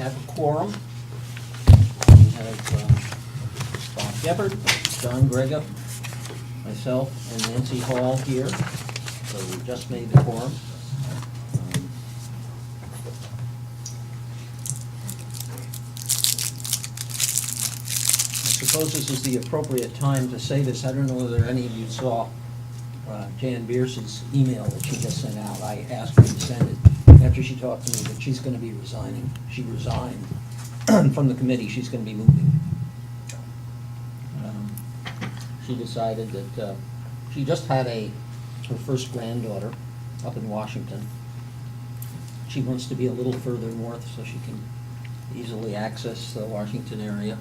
have a quorum. We have Bob Geppert, John Grega, myself, and Nancy Hall here. So we just made the quorum. I suppose this is the appropriate time to say this. I don't know whether any of you saw Jan Bierce's email that she just sent out. I asked her to send it after she talked to me, but she's going to be resigning. She resigned from the committee. She's going to be moving. She decided that she just had her first granddaughter up in Washington. She wants to be a little further north so she can easily access the Washington area.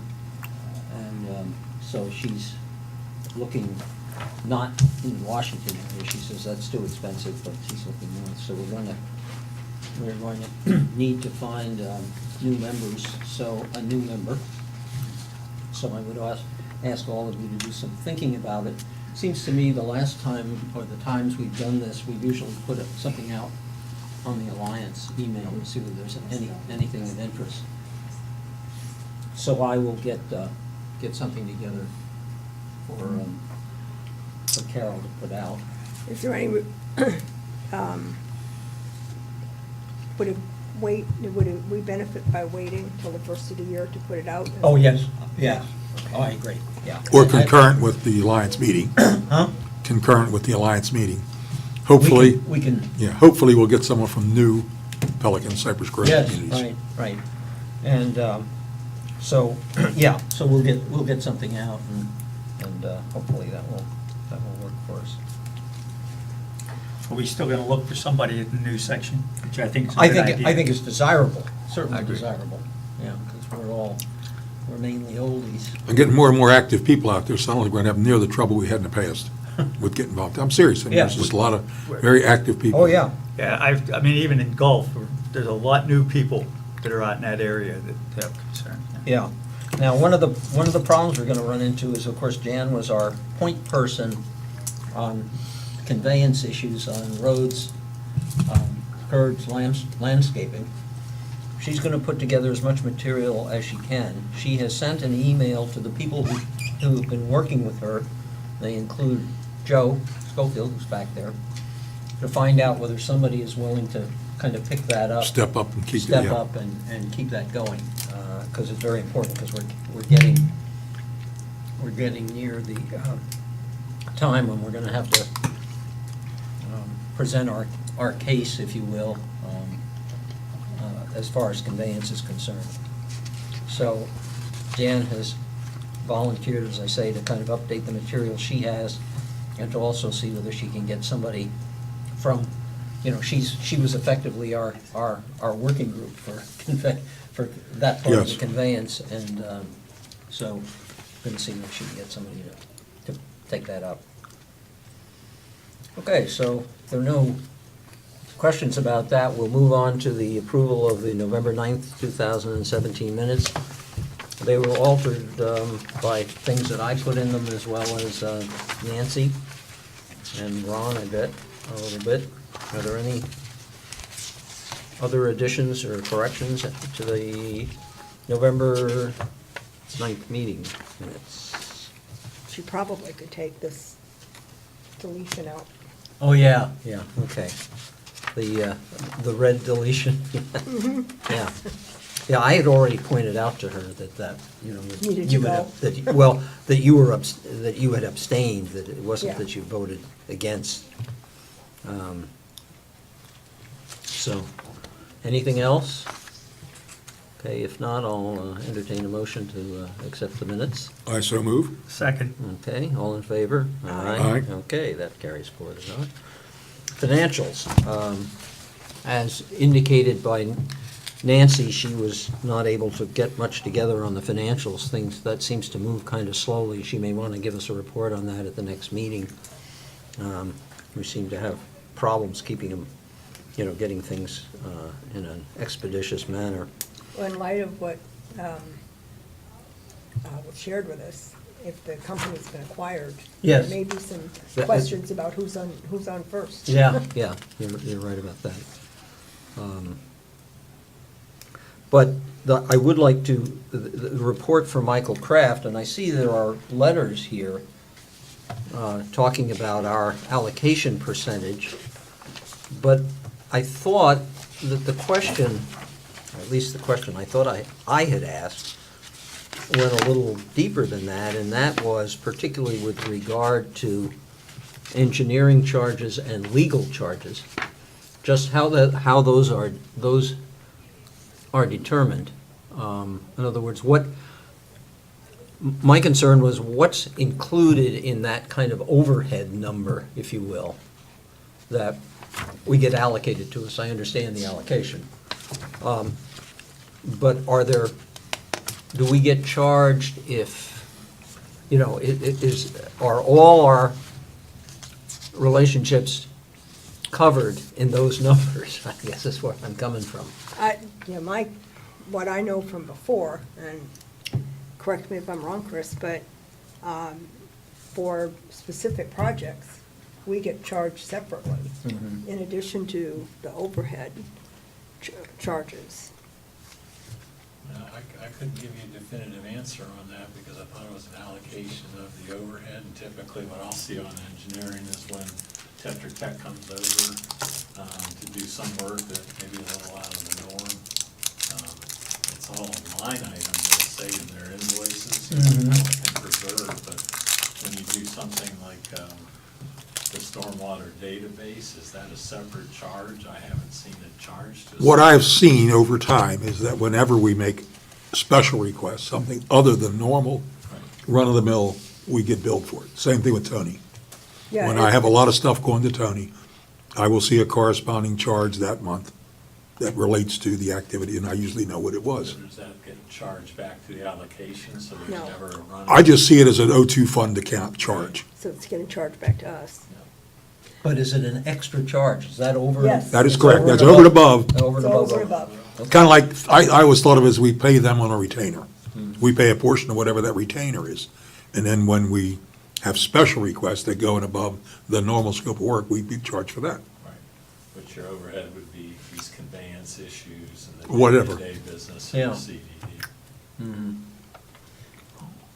And so she's looking not in the Washington area. She says that's too expensive, but she's looking north. So we're going to need to find new members. So a new member. So I would ask all of you to do some thinking about it. Seems to me the last time, or the times we've done this, we've usually put something out on the Alliance email to see whether there's anything of interest. So I will get something together for Carol to put out. Is there any, would we benefit by waiting till the first of the year to put it out? Oh, yes, yeah. Oh, I agree, yeah. Or concurrent with the Alliance meeting. Huh? Concurrent with the Alliance meeting. Hopefully, We can. yeah, hopefully we'll get someone from new Pelican, Cypress Grove Yes, communities. right. And so, yeah, so we'll get something out, and hopefully that will work for us. Are we still gonna look for somebody in the new section, which I think is a good idea? I think it's desirable, I certainly agree. desirable, yeah, because we're mainly oldies. I'm getting more and more active people out there, so I don't think we're going to have near the trouble we had in the past with getting involved. I'm serious. I mean, Yeah. there's just a lot of very active people. Oh, yeah. Yeah, I mean, even in Gulf, there's a lot new people that are out in that area that have concerns. Yeah. Now, one of the problems we're gonna run into is, of course, Jan was our point person on conveyance issues on roads, curbs, landscaping. She's gonna put together as much material as she can. She has sent an email to the people who have been working with her. They include Joe Schofield, who's back there, to find out whether somebody is willing to kind of pick that up. Step up and keep it, Step yeah. up and keep that going, because it's very important, because we're getting near the time when we're gonna have to present our case, if you will, as far as conveyance is concerned. So Jan has volunteered, as I say, to kind of update the material she has, and to also see whether she can get somebody from, she was effectively our working group for for that part of the Yes. conveyance, and so going to see if she can get somebody to take that up. Okay, so if there are no questions about that, we'll move on to the approval of the November 9th, 2017 minutes. They were altered by things that I put in them, as well as Nancy and Ron, I bet, a little bit. Are there any other additions or corrections to the November 9th meeting minutes? She probably could take this deletion out. Oh, yeah, okay. The red deletion. Yeah. Yeah, I had already pointed out to her that, that Needed you to had, go. that you had abstained, that it wasn't Yeah. that you voted against. So, anything else? Okay, if not, I'll entertain a motion to accept the minutes. I so move. Second, Okay, all in favor? Aye. Okay, that carries 4-0. Financials, as indicated by Nancy, she was not able to get much together on the financials. That seems to move kind of slowly. She may want to give us a report on that at the next meeting. We seem to have problems keeping them, getting things in an expeditious manner. Well, in light of what was shared with us, if the company's been acquired, Yes. there may be some That- questions about who's on first. Yeah, you're right about that. But I would like to, the report from Michael Kraft, and I see there are letters here talking about our allocation percentage, but I thought that the question, or at least the question I thought I had asked, went a little deeper than that, and that was particularly with regard to engineering charges and legal charges, just how those are determined. In other words, my concern was what's included in that kind of overhead number, if you will, that we get allocated to us. I understand the allocation. But do we get charged if, are all our relationships covered in those numbers? I guess that's where I'm coming from. What I know from before, and correct me if I'm wrong, Chris, but for specific projects, we get charged separately, in addition to the overhead charges. I couldn't give you a definitive answer on that because I thought it was an allocation of the overhead. And typically what I'll see on engineering is when Tetra Tech comes over to do some work that maybe a little out of the norm. It's all line items, they'll say in their invoices, and preserved, but when you do something like the stormwater database, is that a separate charge? I haven't seen it charged. What I've seen over time is that whenever we make special requests, something other than normal, run-of-the-mill, we get billed for it. Same thing with Tony. Yeah, When I have a lot of stuff going to Tony, I will see a corresponding charge that month that relates to the activity, and I usually know what it was. Does that get charged back to the allocation, so there's No. never a run? I just see it as an O2 fund account charge. So it's getting charged back to us. But is it an extra charge? Is that over? Yes. That is It's correct. That's over and above. Over and It's above. over and above. Kind of like, I always thought of it as we pay them on a retainer. We pay a portion of whatever that retainer is. And then when we have special requests that go in above the normal scope of work, we be charged for that. Right, but your overhead would be these conveyance issues and the Whatever. day-to-day business Yeah. of CDD.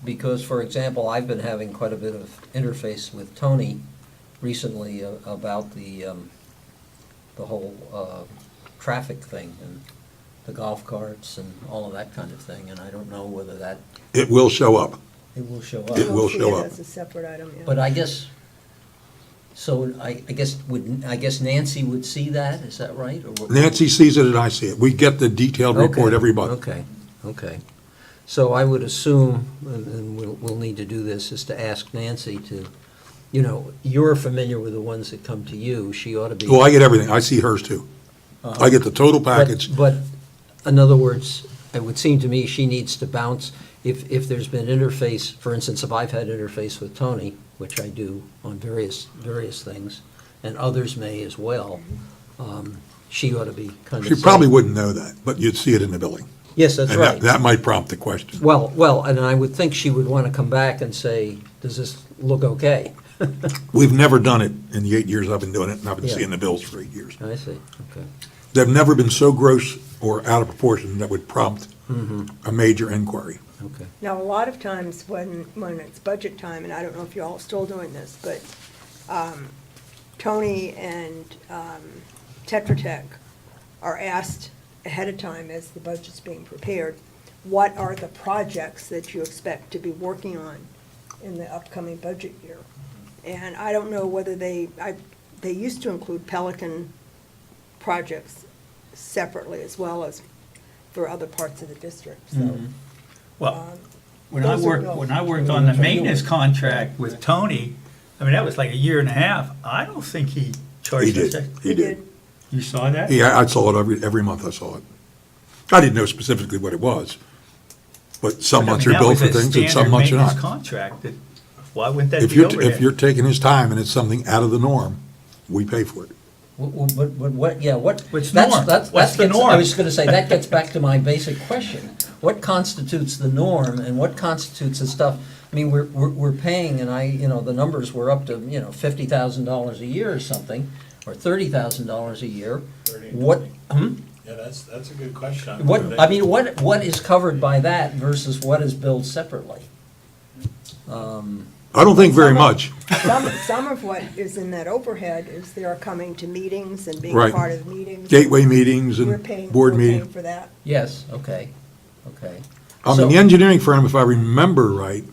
Because, for example, I've been having quite a bit of interface with Tony recently about the whole traffic thing and the golf carts and all of that kind of thing, and I don't know whether that, It will show up. it will show It up. will See show it up. as a separate item, yeah. But I guess, so I guess Nancy would see that, is that right? Or what- Nancy sees it and I see it. We get the detailed report Okay, every month. Okay. So I would assume, and we'll need to do this, is to ask Nancy to, you're familiar with the ones that come to you, she ought to be. Well, I get everything. I see hers too. I get the total package. But in other words, it would seem to me she needs to bounce, if there's been interface, for instance, if I've had interface with Tony, which I do on various things, and others may as well, she ought to be kind of. She probably wouldn't know that, but you'd see it in the billing. Yes, that's And right. that might prompt the question. Well, and I would think she would want to come back and say, does this look okay? We've never done it in the 8 years I've been doing it, and I've been Yeah. seeing the bills for 8 years. I see, okay. They've never been so gross or out of proportion that would prompt a major inquiry. Okay. Now, a lot of times when it's budget time, and I don't know if you're all still doing this, but Tony and Tetra Tech are asked ahead of time as the budget's being prepared, what are the projects that you expect to be working on in the upcoming budget year? And I don't know whether they used to include Pelican projects separately as well as for other parts of the district, so. Well, um, when I those are worked, bills. when I worked on the maintenance contract with Tony, I mean, that was like a year and a half. I don't think he He charged us. did. He did. You saw that? Yeah, I saw it every month I saw it. I didn't know specifically what it was, but some But I months mean, you're billed for that was a things and some standard months you're maintenance not. contract. Why wouldn't that If be you're, overhead? if you're taking his time and it's something out of the norm, we pay for it. But what, yeah, what? What's that's- norm? that's- What's that the gets- norm? I was gonna say, that gets back to my basic question. What constitutes the norm and what constitutes the stuff? I mean, we're paying, and the numbers were up to, $50,000 a year or something, or $30,000 a year. 30 and What, 20. Yeah, that's a good question. What is covered by that versus what is billed separately? I don't think very much. Some of what is in that overhead is they are coming to meetings and being Right. part of the meetings. Gateway meetings We're and paying, board we're paying meetings. for that. Yes, okay, okay. I mean, So- the engineering firm, if I remember right,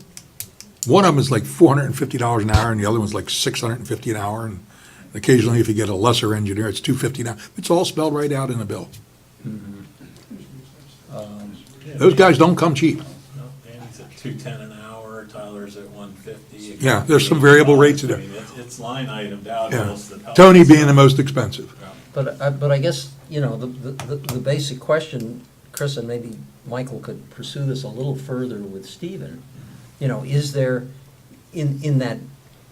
one of them is like $450 an hour, and the other one's like $650 an hour, and occasionally, if you get a lesser engineer, it's $250 an hour. It's all spelled right out in the bill. Those guys don't come cheap. No, Andy's at 210 an hour, Tyler's at 150. Yeah, there's some variable rates in there. I mean, it's line itemed out. Yeah. Most of the Tony Pelicans. being the most expensive. But I guess, the basic question, Chris, and maybe Michael could pursue this a little further with Stephen, is there, in that,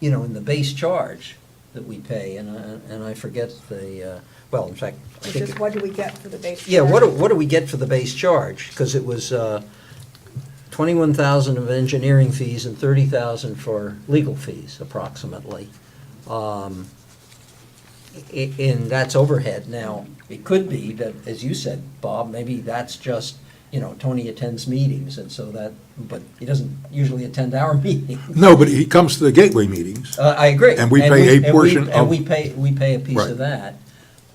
in the base charge that we pay, and I forget well, in fact, I Which think. is, what do we get for the base? Yeah, charge? what do we get for the base charge? Because it was 21,000 of engineering fees and 30,000 for legal fees approximately. And that's overhead. Now, it could be that, as you said, Bob, maybe that's just, Tony attends meetings, and so that, but he doesn't usually attend our meetings. No, but he comes to the gateway meetings. I agree. And we pay a portion And of- we pay a piece Right. of that.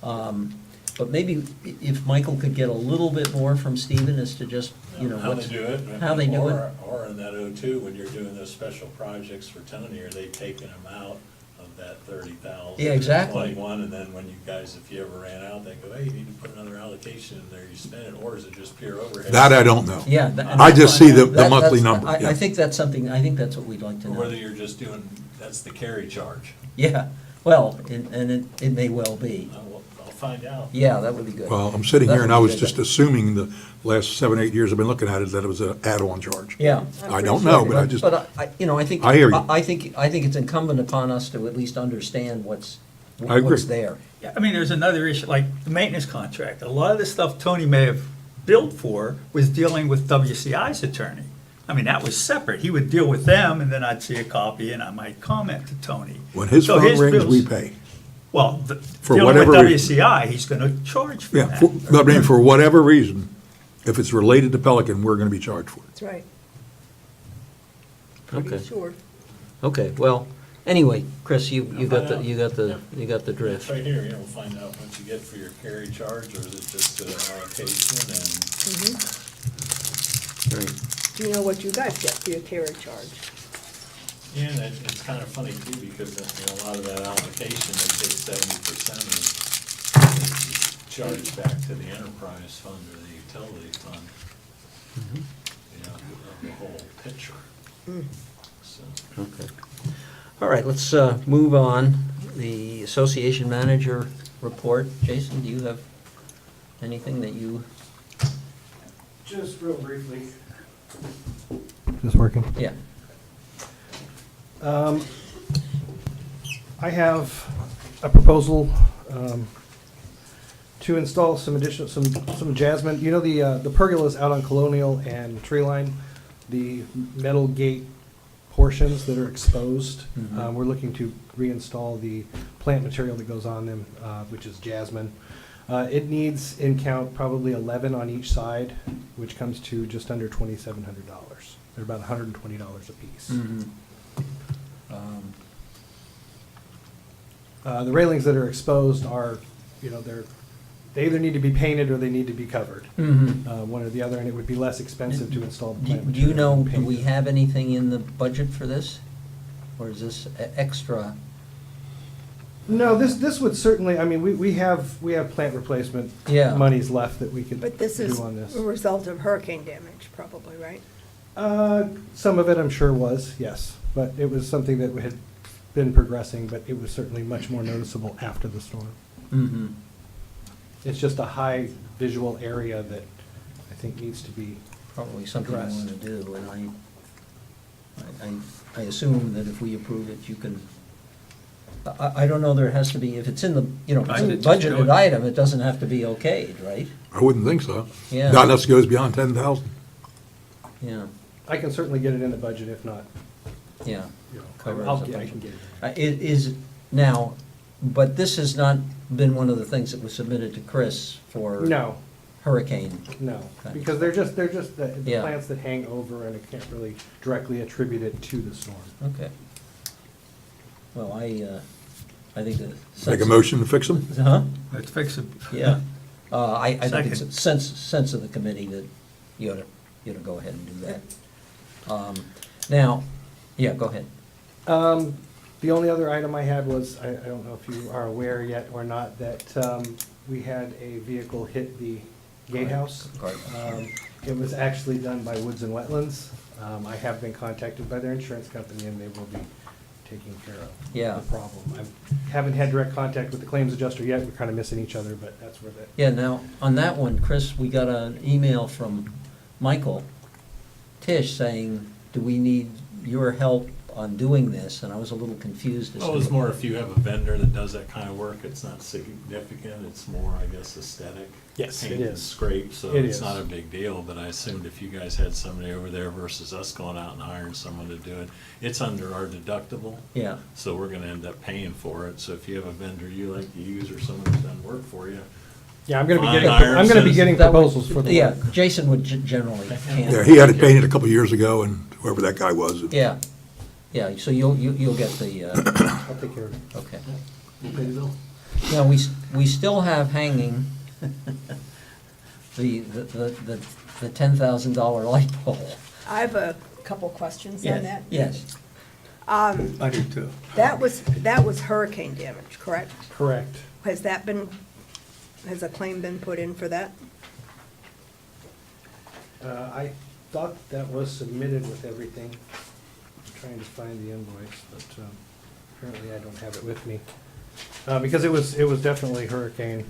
But maybe if Michael could get a little bit more from Stephen as to just, How what's. they do it. How they do it. Or in that O2, when you're doing those special projects for Tony, are they taking them out of that 30,000? Yeah, exactly. 21, and then when you guys, if you ever ran out, they go, hey, you need to put another allocation in there, you spend it, or is it just pure overhead? That I don't know. Yeah. I just see the That- monthly that's- number, I yeah. think that's something, I think that's what we'd like to Or whether know. you're just doing, that's the carry charge. Yeah, well, and it may well be. I'll find out. Yeah, that would be good. Well, I'm sitting here and I That would was be just good. assuming the last 7, 8 years I've been looking at it, that it was an add-on charge. Yeah. I don't know, but I just, But I think. I hear you. I think it's incumbent upon us to at least understand what's I agree. there. Yeah, I mean, there's another issue, like the maintenance contract. A lot of the stuff Tony may have billed for was dealing with WCI's attorney. I mean, that was separate. He would deal with them, and then I'd see a copy, and I might comment to Tony. when his So phone rings, bills- we pay. Well, For dealing with whatever reason. WCI, he's gonna charge for Yeah, that. I mean, for whatever reason, if it's related to Pelican, we're gonna be charged for it. That's right. Okay. Pretty sure. Okay, well, anyway, Chris, you got the, I'll you got the, find you got the It's drift. right here, we'll find out what you get for your carry charge, or is it just an allocation, and Right. Do you know what you guys get for your carry charge? yeah, and it's kind of funny too, because a lot of that allocation, they take 70% and charge back to the enterprise fund or the utility fund. Of the whole picture. So, Okay. All right, let's move on. The association manager report. Jason, do you have anything that you, Just real briefly. Just working? yeah. I have a proposal to install some additional, some jasmine. You know, the pergolas out on Colonial and Tree Line, the metal gate portions that are exposed. Mhm. We're looking to reinstall the plant material that goes on them, which is jasmine. It needs, in count, probably 11 on each side, which comes to just under $2,700. They're about $120 a piece. Mhm. Um, The railings that are exposed are, they either need to be painted or they need to be covered, mhm. one or the other, and it would be less expensive to install the Do plant do you material know, than do paint we it. have anything in the budget for this? Or is this extra? No, this would certainly, I mean, we have plant replacement Yeah. monies left that we could But this is do on this. a result of hurricane damage, probably, right? Some of it, I'm sure, was, yes, but it was something that had been progressing, but it was certainly much more noticeable after the storm. Mm-hmm. It's just a high visual area that I think needs to be, Probably something I Addressed. want to do, and I assume that if we approve it, you can, I don't know, there has to be, if it's in the, if it's a Budget, just do budgeted it. item, it doesn't have to be okayed, right? I wouldn't think so. Yeah. Not unless it goes beyond 10,000. Yeah, I can certainly get it in the budget, if not, yeah. Cover I'll as a I budget. can get it. Is, now, But this has not been one of the things that was submitted to Chris for No, hurricane. no, Okay. because they're just the Yeah. plants that hang over, and it can't really directly attribute it to the storm. Okay. Well, I think the. Make a motion to fix them? Huh? Let's fix it. Yeah. I think it's a Second. sense of the committee that you ought to go ahead and do that. Now, yeah, go ahead. The only other item I had was, I don't know if you are aware yet or not, that we had a vehicle hit the gatehouse. Right. It was actually done by Woods and Wetlands. I have been contacted by their insurance company, and they will be taking care of Yeah. the problem. I haven't had direct contact with the claims adjuster yet. We're kind of missing each other, but that's where that. Yeah, now, on that one, Chris, we got an email from Michael Tisch saying, do we need your help on doing this? And I was a little confused as to. Well, it's more if you have a vendor that does that kind of work, it's not significant, it's more, I guess, aesthetic. Yes, it Paint and is. scrape, so It it's is. not a big deal, but I assumed if you guys had somebody over there versus us going out and hiring someone to do it, it's under our deductible. Yeah, So we're gonna end up paying for it, so if you have a vendor you like to use or someone who's done work for you, Yeah, I'm going to be Fine getting, iron I'm going to be says- getting That would- proposals for the yeah, work. Jason would generally handle. Yeah, he had it painted a couple of years ago, and whoever that guy was. Yeah, yeah, so you'll get the, I'll take care of it. okay. we'll pay the bill. Now, we still have hanging the $10,000 light pole. I have a couple questions on that. Yes, I do too. That was hurricane damage, correct? Correct. Has a claim been put in for that? I thought that was submitted with everything. I'm trying to find the invoice, but apparently I don't have it with me. Because it was definitely hurricane.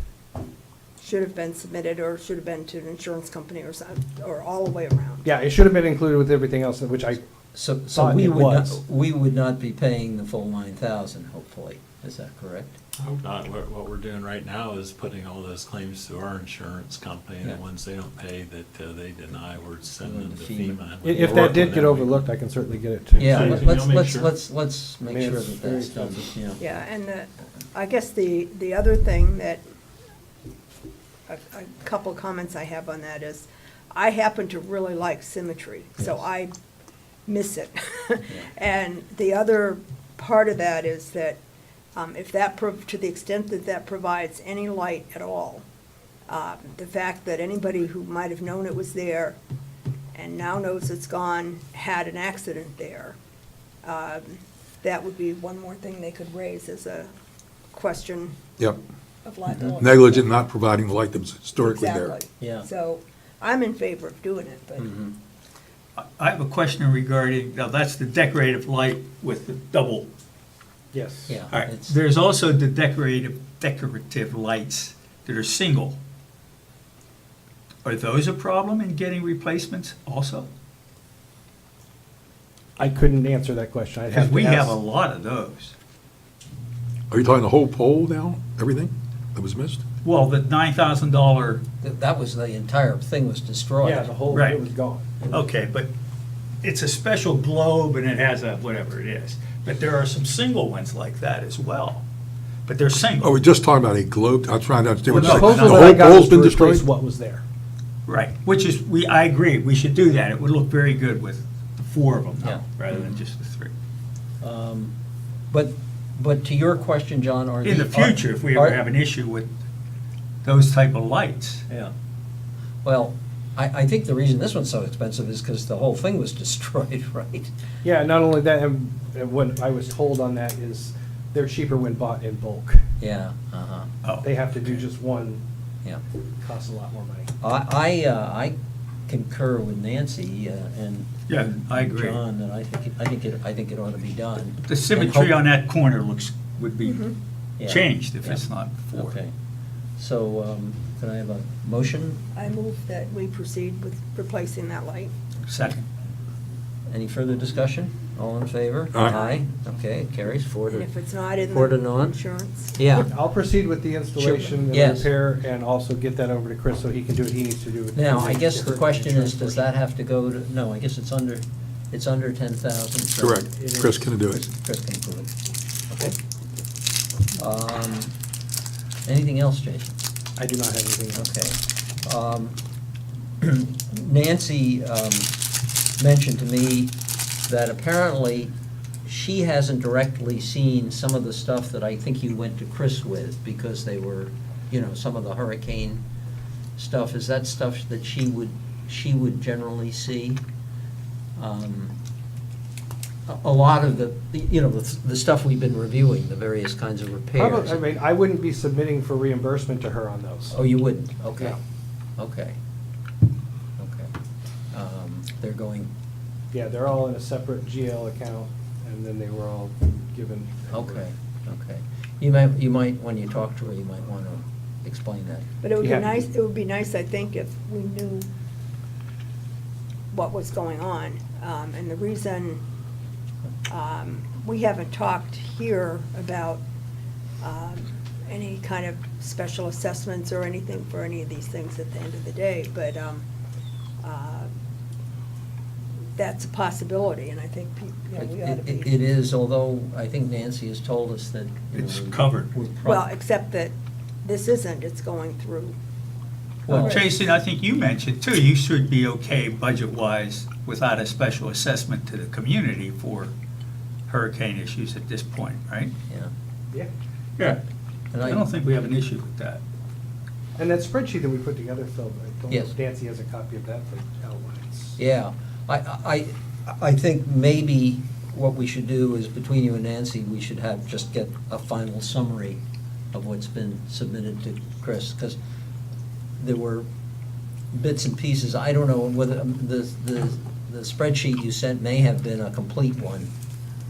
Should have been submitted, or should have been to an insurance company or something, or all the way around? Yeah, it should have been included with everything else, which I, so Thought we it would not, was. we would not be paying the full 9,000, hopefully, is that correct? I hope not. What we're doing right now is putting all those claims to our insurance company, and Yeah. the ones they don't pay that they deny, we're sending them to FEMA. FEMA. if We'll that work did with get them. overlooked, I can certainly get it to. Yeah, Sure. let's, You'll make let's, sure. let's I make mean, sure it's that very that's done, expensive. yeah. Yeah, and I guess the other thing that, a couple comments I have on that is, I happen to really like symmetry, so Yes. I miss it. And the other part of that is that if that, to the extent that that provides any light at all, the fact that anybody who might have known it was there and now knows it's gone, had an accident there, that would be one more thing they could raise as a question Yep, of liability. negligent not providing the light that was historically there. Exactly. Yeah. So I'm in favor of doing it, but Mhm. I have a question regarding, now that's the decorative light with the double. Yes. Yeah. All right, it's- there's also the decorative lights that are single. Are those a problem in getting replacements also? I couldn't answer that question. I'd Because have to we have ask. a lot of those. Are you talking the whole pole now, everything that was missed? Well, the $9,000, That was, the entire thing was destroyed. Yeah, the whole, Right. it was gone. okay, but it's a special globe and it has a, whatever it is. But there are some single ones like that as well. But they're Oh, single, we're just talking about a globe, I'm trying to understand what Well, you're no, saying. Proposal The that I whole got was pole's to been replace destroyed? what was there. right, which is, I agree, we should do that. It would look very good with the four of them Yeah. now, rather than just the three. But to your question, John, are the. In the future, if we ever are- have an issue with those type of lights. Yeah. Well, I think the reason this one's so expensive is because the whole thing was destroyed, right? Yeah, not only that, and what I was told on that is they're cheaper when bought in bulk. Yeah, uh-huh, Oh, They have to do just one, yeah. costs a lot more money. I concur with Nancy and. Yeah, and I agree. John, that I think it ought to be done. the symmetry And on that corner would be Yeah, changed if yeah. it's not four. Okay. So, can I have a motion? I move that we proceed with replacing that light. Second. Any further discussion? All in favor? Aye. Okay, it carries four And to. if it's not in Four to the none? insurance. Yeah. I'll proceed with the installation and Yes. repair, and also get that over to Chris so he can do what he needs to do. with Now, I guess the hurricane question is, insurance does portion. that have to go to, no, I guess it's under 10,000. so Correct. it is- Chris can do it. Chris can do it. Okay. Anything else, Jason? I do not have anything else. Okay. Nancy mentioned to me that apparently she hasn't directly seen some of the stuff that I think you went to Chris with, because they were, some of the hurricane stuff. Is that stuff that she would generally see? A lot of the stuff we've been reviewing, the various kinds of repairs. Probably, I mean, I wouldn't be submitting for reimbursement to her on those. Oh, you wouldn't? Okay. No. Okay. Okay. They're going, Yeah, they're all in a separate GL account, and then they were all given. okay, okay. You might, when you talk to her, you might want to explain that. But it would Yeah. be nice, I think, if we knew what was going on. And the reason we haven't talked here about any kind of special assessments or anything for any of these things at the end of the day, but that's a possibility, and I think we ought to be. It is, although I think Nancy has told us that. It's covered. Well, except that this isn't, it's going through. Well, Jason, I think you mentioned too, you should be okay budget-wise without a special assessment to the community for hurricane issues at this point, right? Yeah. Yeah, Yeah. And I don't think we have an issue with that. and that spreadsheet that we put together, Phil, I don't know Yes. if Nancy has a copy of that that outlines. Yeah, I think maybe what we should do is, between you and Nancy, we should just get a final summary of what's been submitted to Chris, because there were bits and pieces. I don't know whether the spreadsheet you sent may have been a complete one,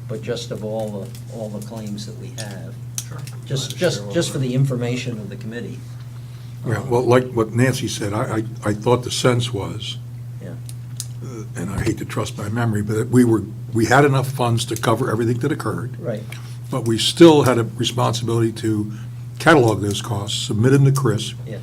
but just of all the claims that we have. Sure. Just for the information of the committee. Yeah, well, like what Nancy said, I thought the sense was, Yeah. and I hate to trust my memory, but we had enough funds to cover everything that occurred, Right. but we still had a responsibility to catalog those costs, submit them to Chris, Yeah.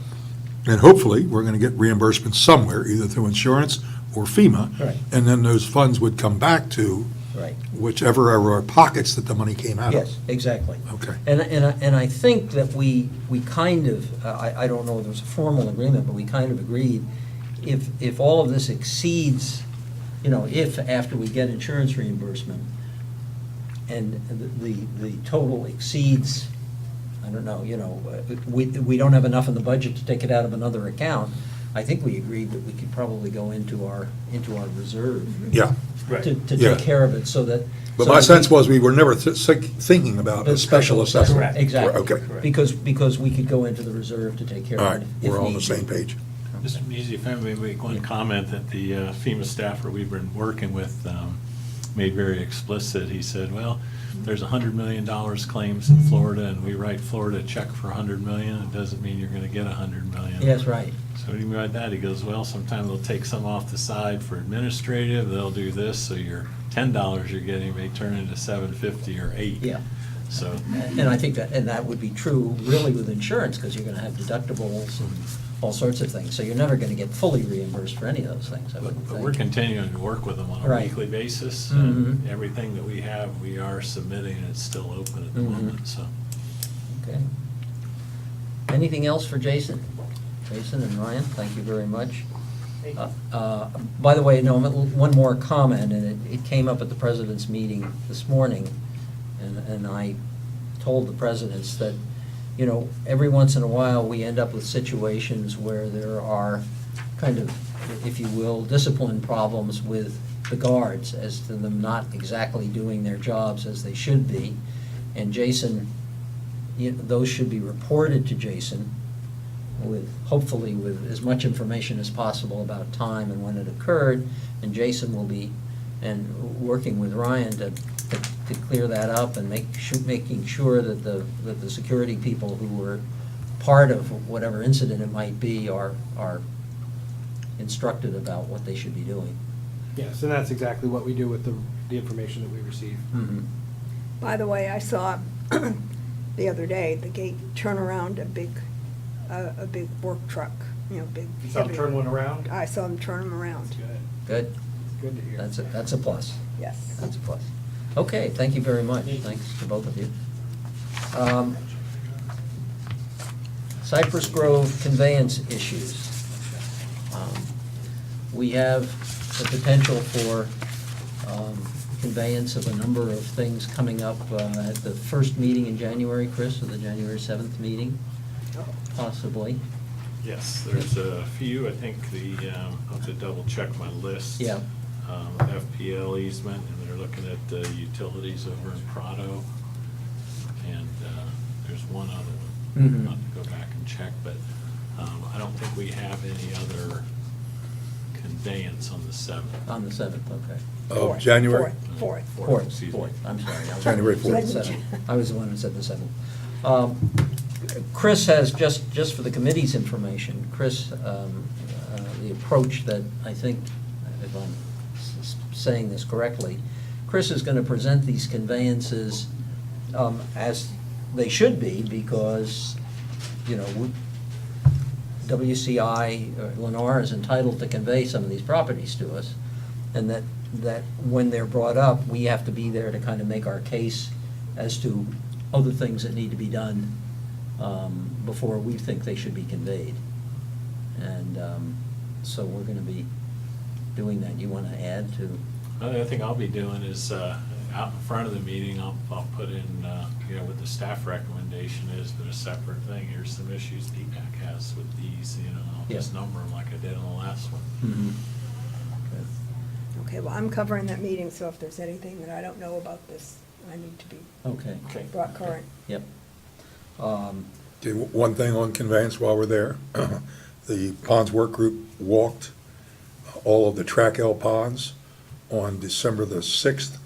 and hopefully, we're going to get reimbursement somewhere, either through insurance or FEMA. Right. And then those funds would come back to Right. whichever are our pockets that the money came out of. Yes, exactly. Okay. And I think that we kind of, I don't know if there's a formal agreement, but we kind of agreed, if all of this exceeds, if after we get insurance reimbursement, and the total exceeds, I don't know, we don't have enough in the budget to take it out of another account, I think we agreed that we could probably go into our reserve. Yeah, To Yeah. take care of it, so that. but so my that sense was we were never thinking about a The special assessment. Correct, exactly. Okay, Because we could go into the reserve to take care all of right, it if we're all on the need same be. page. Mr. Musi, if I may make one comment that the FEMA staffer we've been working with made very explicit. He said, well, there's $100 million claims in Florida, and we write Florida a check for $100 million. It doesn't mean you're going to get $100 million. Yes, right. So what do you mean by that? He goes, well, sometimes they'll take some off the side for administrative, they'll do this, so your $10 you're getting may turn into $7.50 or $8. Yeah. So, And I think that would be true really with insurance, because you're going to have deductibles and all sorts of things. So you're never going to get fully reimbursed for any of those things, I wouldn't but we're think. continuing to work with them on a Right. weekly basis. And Mhm. everything that we have, we are submitting, and it's still open at the Mhm. moment, so. Okay. Anything else for Jason? Jason and Ryan, thank you very much. By the way, no, one more comment, and it came up at the president's meeting this morning, and I told the presidents that, every once in a while, we end up with situations where there are kind of, if you will, discipline problems with the guards, as to them not exactly doing their jobs as they should be. And Jason, those should be reported to Jason hopefully with as much information as possible about time and when it occurred, and Jason will be working with Ryan to clear that up and making sure that the security people who were part of whatever incident it might be are instructed about what they should be doing. Yes, and that's exactly what we do with the information that we receive. Mm-hmm. By the way, I saw the other day, the gate turn around a big work truck, big. You saw them heavy- turn one around? I saw them turn them around, Good, Good, good to hear. that's a plus. yes. That's a plus. Okay, thank you very much. Thanks to both of you. Cypress Grove conveyance issues. We have the potential for conveyance of a number of things coming up at the first meeting in January, Chris, or the January 7th meeting, possibly. Yes, there's a few, I think I'll have to double check my list. Yeah. FPL easement, and they're looking at utilities over in Prado. And there's one other one. Mhm. I'll have to go back and check, but I don't think we have any other conveyance on the 7th. On the 7th, okay. Of January? Fourth. Excuse me. I'm sorry. I was- January 4th. 4th. I was the one who said the 7th. Chris has, just for the committee's information, Chris, the approach that I think, if I'm saying this correctly, Chris is going to present these conveyances as they should be, because, you know, WCI, Lennar is entitled to convey some of these properties to us, and that when they're brought up, we have to be there to kind of make our case as to other things that need to be done before we think they should be conveyed. And so we're going to be doing that. You want to add to? The other thing I'll be doing is, out in front of the meeting, I'll put in, what the staff recommendation is, but a separate thing. Here's some issues DPAC has with these, I'll just Yeah. number them like I did on the last one. Mhm. Okay, well, I'm covering that meeting, so if there's anything that I don't know about this, I need to be Okay. Okay. brought current. Yep. Okay, one thing on conveyance while we're there. The ponds work group walked all of the Track L ponds on December the 6th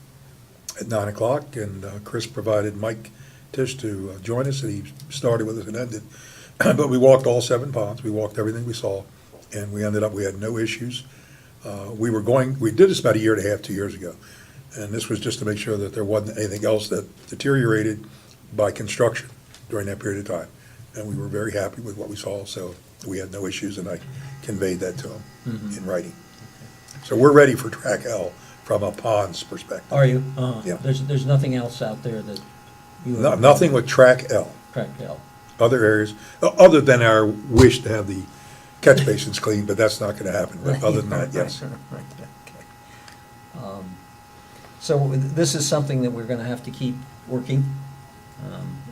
at 9 o'clock, and Chris provided Mike Tisch to join us, and he started with us and ended. But we walked all 7 ponds, we walked everything we saw, and we had no issues. We did this about a year and a half, 2 years ago, and this was just to make sure that there wasn't anything else that deteriorated by construction during that period of time. And we were very happy with what we saw, so we had no issues, and I conveyed that to him in writing. So we're ready for Track L from a ponds perspective. Are you? Yeah. There's nothing else out there that you? Nothing with Track L, Track L. other areas, other than our wish to have the catch basins cleaned, but that's not gonna happen. But other than that, yes. Right, okay. So this is something that we're going to have to keep working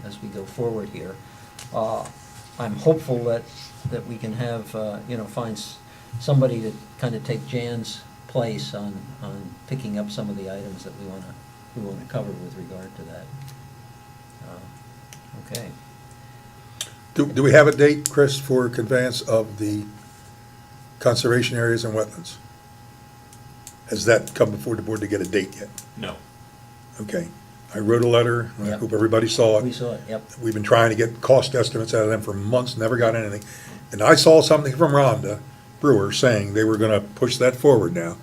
as we go forward here. I'm hopeful that we can have, find somebody to kind of take Jan's place on picking up some of the items that we want to cover with regard to that. Okay. Do we have a date, Chris, for conveyance of the conservation areas and wetlands? Has that come before the board to get a date yet? No. Okay. I wrote a letter, and I Yep. hope everybody saw We it. saw it, yep. We've been trying to get cost estimates out of them for months, never got anything. And I saw something from Rhonda Brewer saying they were gonna push that forward now.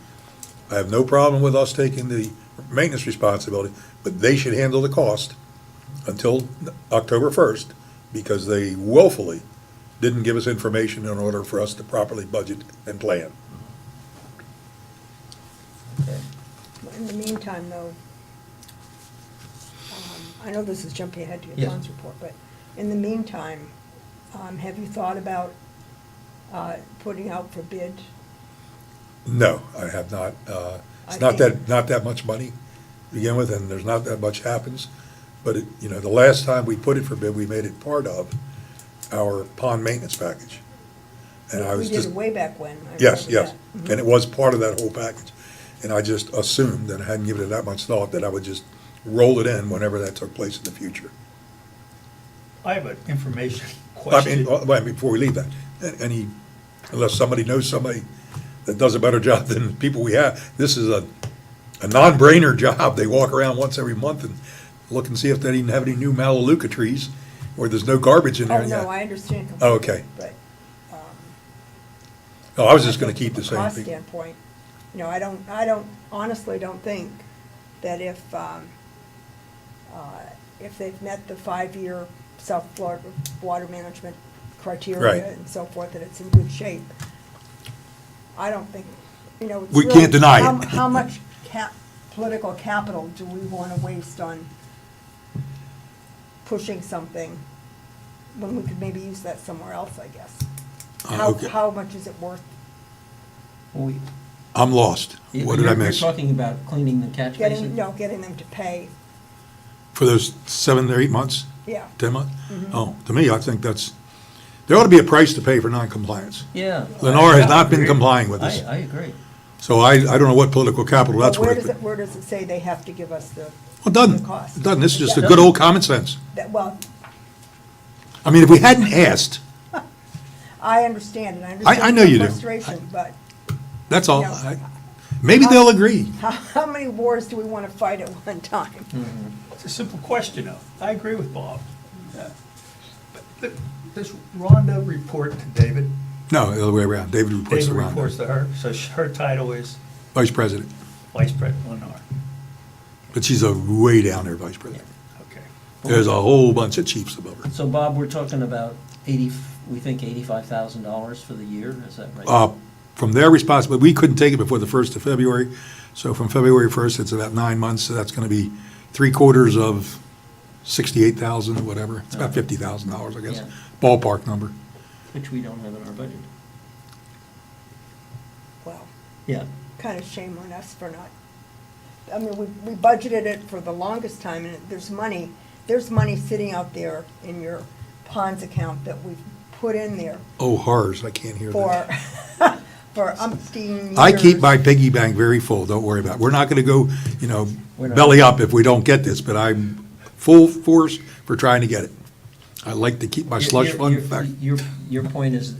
I have no problem with us taking the maintenance responsibility, but they should handle the cost until October 1st, because they willfully didn't give us information in order for us to properly budget and plan. Okay. In the meantime, though, I know this is jumping ahead to Yes. your funds report, but in the meantime, have you thought about putting out for bid? No, I have not. It's I think- not that much money to begin with, and there's not that much happens. But the last time we put it for bid, we made it part of our pond maintenance package. And I was We just. did it way back when. I Yes, remember yes, that. Mhm. and it was part of that whole package. And I just assumed, and I hadn't given it that much thought, that I would just roll it in whenever that took place in the future. I have an information I mean, question. before we leave that, unless somebody knows somebody that does a better job than the people we have, this is a non-brainer job. They walk around once every month and look and see if they even have any new Melaleuca trees, or there's no garbage in there Oh, yet. no, I understand Oh, completely. okay. But. No, I was just gonna think keep the From a same cost thing. standpoint, honestly don't think that if they've met the 5-year South Florida water management criteria Right. and so forth, that it's in good shape. I don't think, it's We really can't deny how- it. How much political capital do we want to waste on pushing something when we could maybe use that somewhere else, I guess. Okay. How much is it worth? Well, we- I'm lost. What did I miss? You're talking about cleaning the catch basin? Getting them to pay, For those 7 or 8 months, yeah. 10 months? Oh, to me, I think there ought to be a price to pay for non-compliance. Yeah. Lennar has not been agree. complying with this. I agree. So I don't know what political capital that's But worth. where does it say they have to give us the? Well, it doesn't. the cost? It doesn't. This is just a That- good old common sense. Well, I mean, if we hadn't asked, I understand, and I I understand know the you do. frustration, but that's all. Yeah. Maybe they'll agree. how many wars do we want to fight at one time? It's a simple question, though. I agree with Bob. Yeah. But does Rhonda report to David? No, the other way around. David reports to David Rhonda, reports to her, so her title is Vice President. Vice President Lennar. But she's a way down there, Vice President. Okay. There's a whole bunch of chiefs above her. So Bob, we're talking about we think $85,000 for the year, is that right? From their responsibility, we couldn't take it before the 1st of February. So from February 1st, it's about 9 months. So that's going to be 3/4 of 68,000 or whatever. It's about $50,000, I guess. Yeah. Ballpark number. Which we don't have in our budget. Well, Yeah. kind of shame on us for not, I mean, we budgeted it for the longest time, and there's money sitting out there in your ponds account that we've put in there Oh, horrors, I can't hear that. for umpteen years. I keep my piggy bank very full, don't worry about it. We're not going to go, We're not- belly up if we don't get this, but I'm full force for trying to get it. I like to keep my slush fund back. Your point is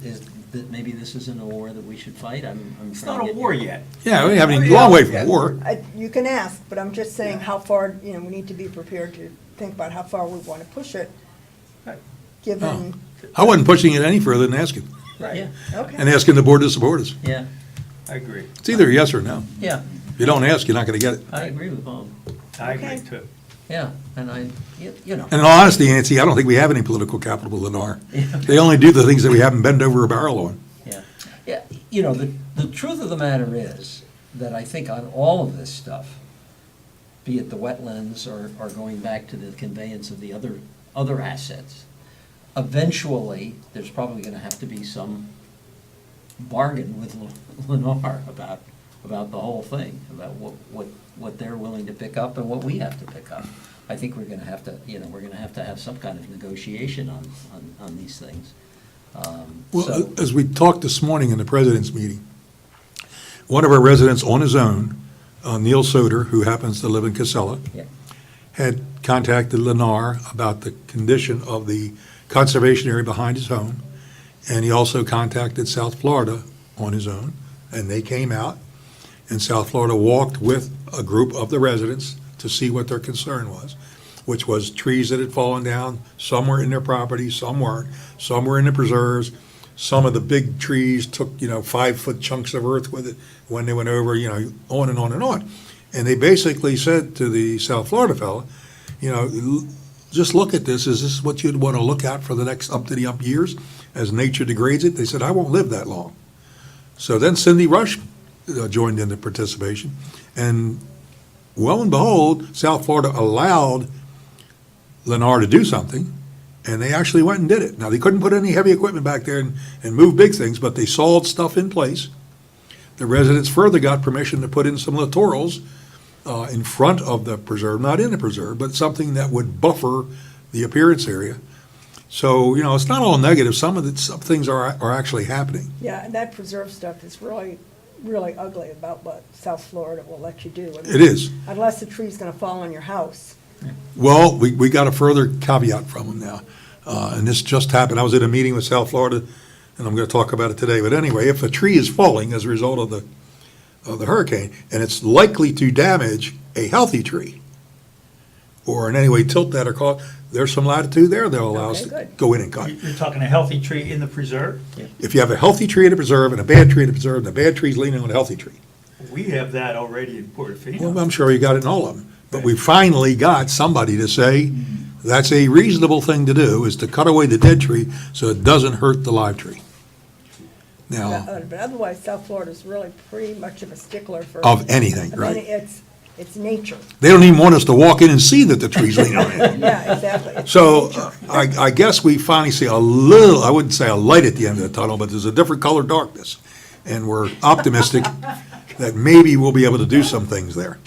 that maybe this isn't a war that we should fight? I'm It's trying not to a get war you- yet. Yeah, we haven't even Yeah, long way yeah. from war. You can ask, but I'm just saying how far, we need to be prepared to think about how far we want to push it, Right. given, I wasn't pushing it any further than asking, Yeah, okay. and asking the board to support us. yeah, I agree. It's either yes or no. yeah, If you don't ask, you're not going to get it. I agree with Bob. I agree Okay. too. Yeah, and you know. And in all honesty, Nancy, I don't think we have any political capital with Lennar. They only do the things that we haven't bent over a barrel on. Yeah, yeah, the truth of the matter is that I think on all of this stuff, be it the wetlands or going back to the conveyance of the other assets, eventually, there's probably gonna have to be some bargain with Lennar about the whole thing, about what they're willing to pick up and what we have to pick up. I think we're gonna have to have some kind of negotiation on these things. Well, So- as we talked this morning in the president's meeting, one of our residents on his own, Neil Soder, who happens to live in Casella, Yeah. had contacted Lennar about the condition of the conservation area behind his home, and he also contacted South Florida on his own, and they came out, and South Florida walked with a group of the residents to see what their concern was, which was trees that had fallen down. Some were in their property, some weren't. Some were in the preserves. Some of the big trees took, 5-foot chunks of earth with it when they went over, on and on and on. And they basically said to the South Florida fellow, just look at this. Is this what you'd want to look at for the next up to the up years as nature degrades it? They said, I won't live that long. So then Cindy Rush joined in the participation. And lo and behold, South Florida allowed Lennar to do something, and they actually went and did it. Now, they couldn't put any heavy equipment back there and move big things, but they sawed stuff in place. The residents further got permission to put in some littorals in front of the preserve, not in the preserve, but something that would buffer the appearance area. So, it's not all negative. Some things are actually happening. Yeah, and that preserve stuff is really, really ugly about what South Florida will let you do. I mean, It is. Unless the tree's gonna fall on your house. Well, we got a further caveat from them now, and this just happened. I was at a meeting with South Florida, and I'm going to talk about it today. But anyway, if a tree is falling as a result of the hurricane, and it's likely to damage a healthy tree, or in any way tilt that or cause, there's some latitude there they'll allow us Okay, to good. go in and cut. You're talking a healthy tree in the preserve? If you have a healthy tree in a preserve and a bad tree in a preserve, and the bad tree's leaning on a healthy tree, We have that already in Portofino. well, I'm sure you got it in all of them. But we finally got somebody to say, that's a reasonable thing to do, is to cut away the dead tree so it doesn't hurt the live tree. Now, But otherwise, South Florida's really pretty much of a stickler for. of anything, I mean, right? it's, It's nature. They don't even want us to walk in and see that the tree's leaning on it. Yeah, exactly. It's So nature. I guess we finally see a little, I wouldn't say a light at the end of the tunnel, but there's a different colored darkness. And we're optimistic that maybe we'll be able to do some things there.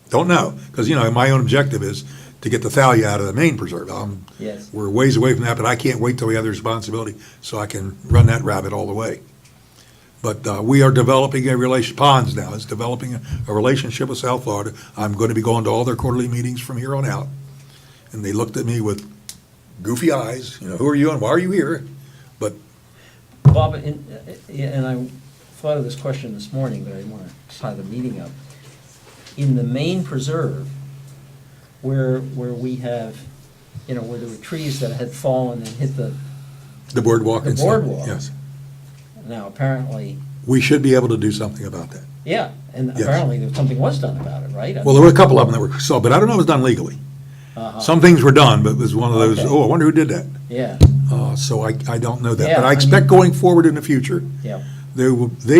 Don't know, because, my own objective is to get the thalia out of the main preserve. Yes. We're ways away from that, but I can't wait till we have the responsibility so I can run that rabbit all the way. But we are developing a Ponds now is developing a relationship with South Florida. I'm going to be going to all their quarterly meetings from here on out. And they looked at me with goofy eyes, who are you and why are you here? But Bob, and I thought of this question this morning, but I didn't want to tie the meeting up. In the main preserve, where we have, where there were trees that had fallen and hit the boardwalk The and stuff. boardwalk. Yes. Now, apparently, We should be able to do something about that. yeah, and Yes. apparently something was done about it, right? Well, there were a couple of them that were, but I don't know if it was done legally. Uh-huh. Some things were done, but it was one of those, Okay. I wonder who did that? Yeah, So I don't know that. Yeah, But I I expect mean- going forward in the future, yeah. they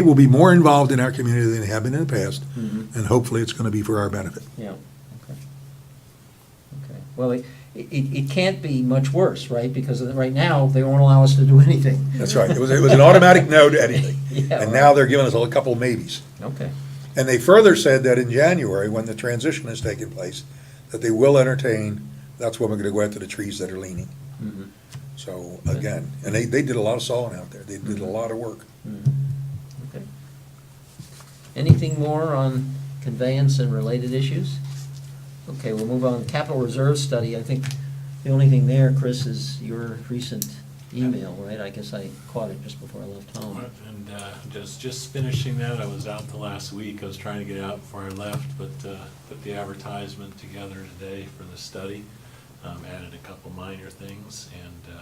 will be more involved in our community than they have been in the past, Mhm. and hopefully it's going to be for our benefit. Yeah, okay. Okay, well, it can't be much worse, right? Because right now, they won't allow us to do anything. That's right. It was an automatic no to anything. Yeah, And right. now they're giving us a couple of maybes. Okay, And they further said that in January, when the transition is taking place, that they will entertain, that's when we're going to go after the trees that are leaning. mhm, So, again, and they did a lot of sawing out there. They did a lot of work. mhm, okay. Anything more on conveyance and related issues? Okay, we'll move on. Capital Reserve Study, I think the only thing there, Chris, is your recent email, right? I guess I caught it just before I left home. And just finishing that, I was out the last week, I was trying to get out before I left, but put the advertisement together today for the study, added a couple minor things, and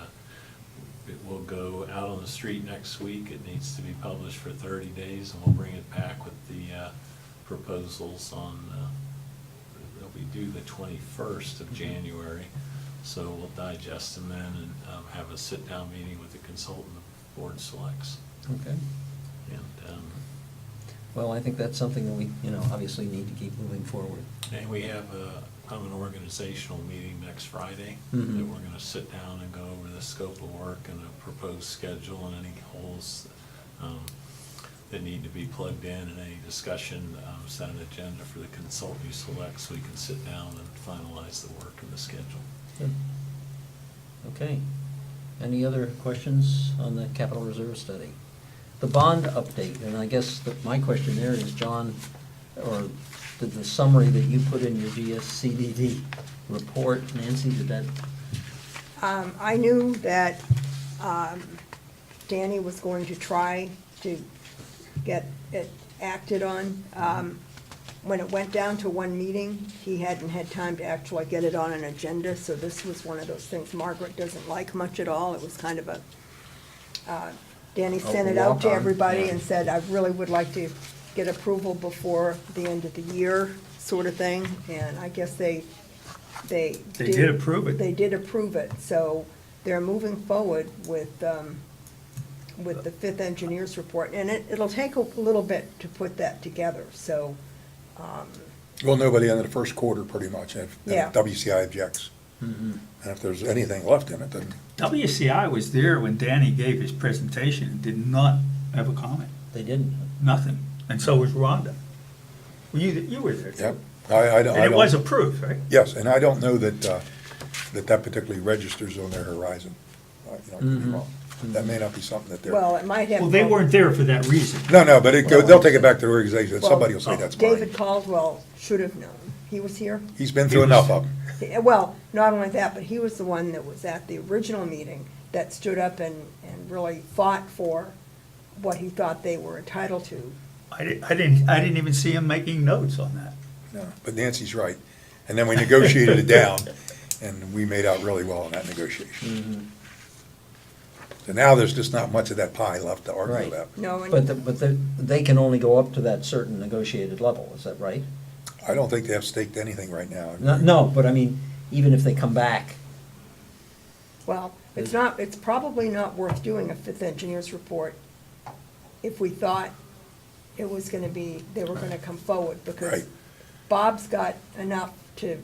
it will go out on the street next week. It needs to be published for 30 days, and we'll bring it back with the proposals on, they'll be due the 21st of January. So we'll digest them then and have a sit-down meeting with the consultant the board selects. Okay. And Well, I think that's something that we, obviously need to keep moving forward. and we have an organizational meeting next Friday Mhm. that we're going to sit down and go over the scope of work and a proposed schedule and any holes that need to be plugged in and any discussion, set an agenda for the consultant you select so we can sit down and finalize the work and the schedule. Good. Okay. Any other questions on the capital reserve study? The bond update, and I guess my question there is, John, or the summary that you put in your GSCDD report, Nancy, did that? I knew that Danny was going to try to get it acted on. When it went down to one meeting, he hadn't had time to actually get it on an agenda, so this was one of those things Margaret doesn't like much at all. It was kind of a, Danny sent it out to walk-on, everybody yeah. and said, I really would like to get approval before the end of the year, sort of thing, and I guess they did approve it. They did approve it, so they're moving forward with the fifth engineer's report, and it'll take a little bit to put that together, so, Well, nobody in the first quarter, pretty much, if Yeah. WCI objects. Mm-hmm. And if there's anything left in it, then, WCI was there when Danny gave his presentation and did not have a comment, They didn't. nothing. And so was Rhonda. Well, you were there too. yep. I don't. And it was approved, right? Yes, and I don't know that that particularly registers on their horizon. Could be Mhm. wrong. That may not be something that they're. well, it might have. Well, they weren't there for that reason. No, but they'll take it back to the organization, and Well, somebody will say that's mine. David Caldwell should have known. He was here. He's been through enough of them. Well, not only that, but he was the one that was at the original meeting that stood up and really fought for what he thought they were entitled to. I didn't even see him making notes on that. No, but Nancy's right. And then we negotiated it down, and we made out really well in that negotiation. Mhm. So now there's just not much of that pie left to argue Right. about. No, But they can only go up to that certain negotiated level, is that right? I don't think they have staked anything right now. No, but I mean, even if they come back, well, it's probably not worth doing a fifth engineer's report if we thought it was gonna be, they were gonna come forward, because Right. Bob's got enough to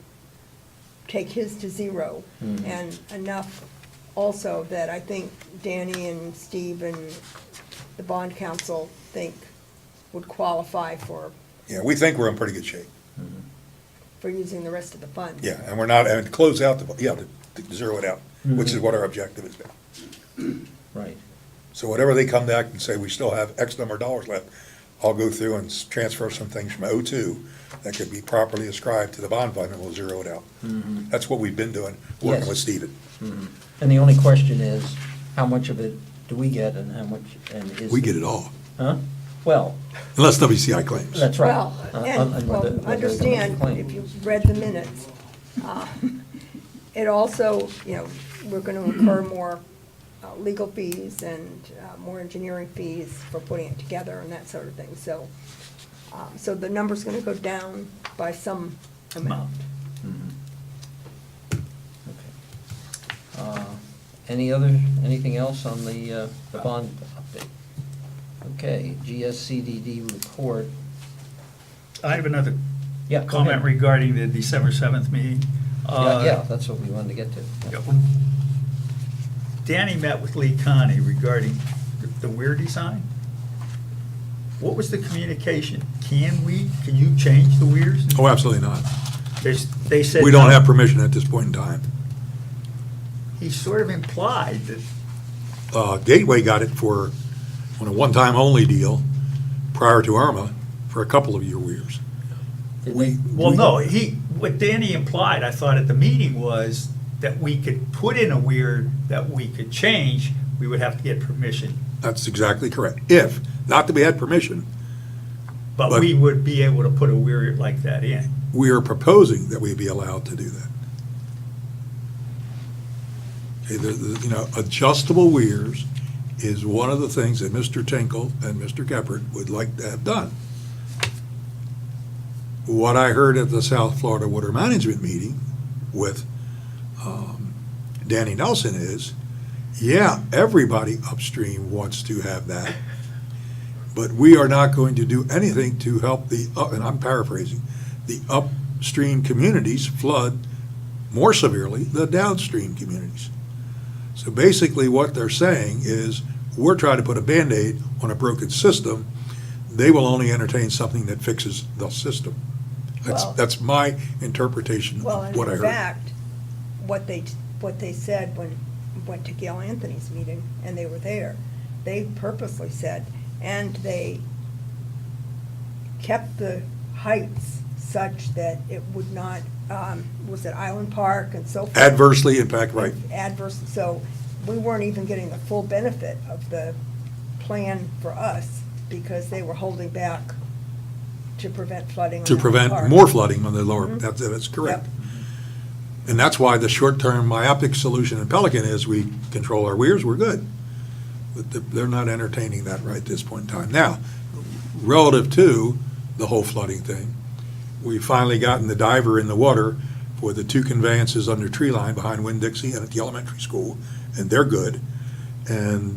take his to zero, Mhm. and enough also that I think Danny and Steve and the bond council think would qualify for Yeah, we think we're in pretty good shape. using the rest of the funds. Yeah, and we're not, and to close out the, yeah, to zero it out, which is what our objective has been. Right. So whatever they come back and say, we still have X number of dollars left, I'll go through and transfer some things from '02 that could be properly ascribed to the bond fund, and we'll zero it out. That's what we've been doing, working Yes. with Stephen. And the only question is, how much of it do we get and how much, and is? We get it all, Huh? Well, unless WCI claims. that's right. Well, and, whether- well, whether they're gonna understand, claim. if you've read the minutes, it also, you know, we're gonna incur more legal fees and more engineering fees for putting it together and that sort of thing, so, so the number's gonna go down by some amount. Okay. Anything else on the bond update? Okay, GSCDD report. I have another Yeah, go comment ahead. regarding the December 7th meeting. Yeah, that's what we wanted to get to. Yep. Danny met with Lee Connie regarding the weir design. What was the communication? Can you change the weirs? Oh, absolutely not. They said. We don't no. have permission at this point in time. He sort of implied that, Gateway got it for, on a one-time only deal, prior to Irma, for a couple of year weirs. Did We, they- well, no, what Danny implied, I thought at the meeting, was that we could put in a weir that we could change, we would have to get permission. that's exactly correct. If, not that we had permission, But But- we would be able to put a weir like that in. we are proposing that we be allowed to do that. Okay, you know, adjustable weirs is one of the things that Mr. Tinkle and Mr. Geppert would like to have done. What I heard at the South Florida Water Management meeting with Danny Nelson is, yeah, everybody upstream wants to have that, but we are not going to do anything to help and I'm paraphrasing, the upstream communities flood more severely the downstream communities. So basically what they're saying is, we're trying to put a Band-Aid on a broken system. They will only entertain something that fixes the system. Well- That's my interpretation Well, of and what I in heard. fact, what they said when went to Gail Anthony's meeting, and they were there, they purposely said, and they kept the heights such that it would not, was it Island Park and so forth? Adversely impact, right. Adverse, so we weren't even getting the full benefit of the plan for us, because they were holding back to prevent flooding on To Island prevent Park. more flooding on the lower, Mhm. that's correct. Yep. And that's why the short-term myopic solution in Pelican is we control our weirs, we're good. But they're not entertaining that right at this point in time. Now, relative to the whole flooding thing, we finally gotten the diver in the water for the 2 conveyances under tree line behind Winn-Dixie and at the elementary school, and they're good. And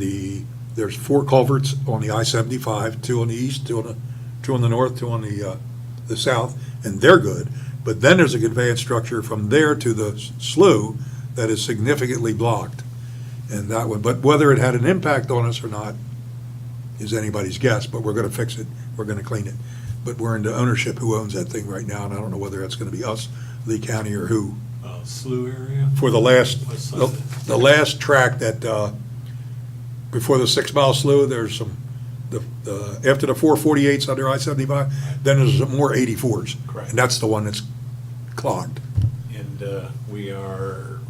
there's 4 culverts on the I-75, 2 on the east, 2 on the north, 2 on the south, and they're good. But then there's a conveyance structure from there to the slough that is significantly blocked. And that one, but whether it had an impact on us or not is anybody's guess, but we're gonna fix it, we're gonna clean it. But we're into ownership, who owns that thing right now, and I don't know whether that's gonna be us, Lee County, or who. Slough area? For the last, West side. the last track that, before the 6 Mile Slough, there's some, after the 448s under I-75, then there's some more 84s. Correct. And that's the one that's clogged. And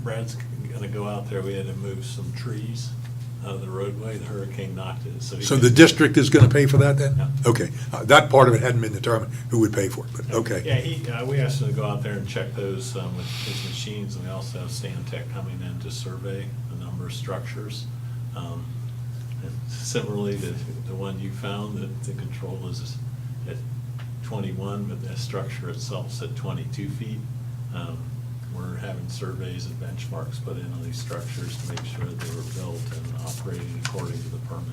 Brad's gonna go out there, we had to move some trees out of the roadway, the hurricane knocked it, so. he So the can- district is gonna pay for that then? Yeah. Okay, that part of it hadn't been determined, who would pay for it, but okay. Yeah, we asked him to go out there and check those with his machines, and we also have Stantec coming in to survey a number of structures. And similarly, the one you found, that the control is at 21, but the structure itself's at 22 feet. We're having surveys and benchmarks put in on these structures to make sure that they were built and operating according to the permit.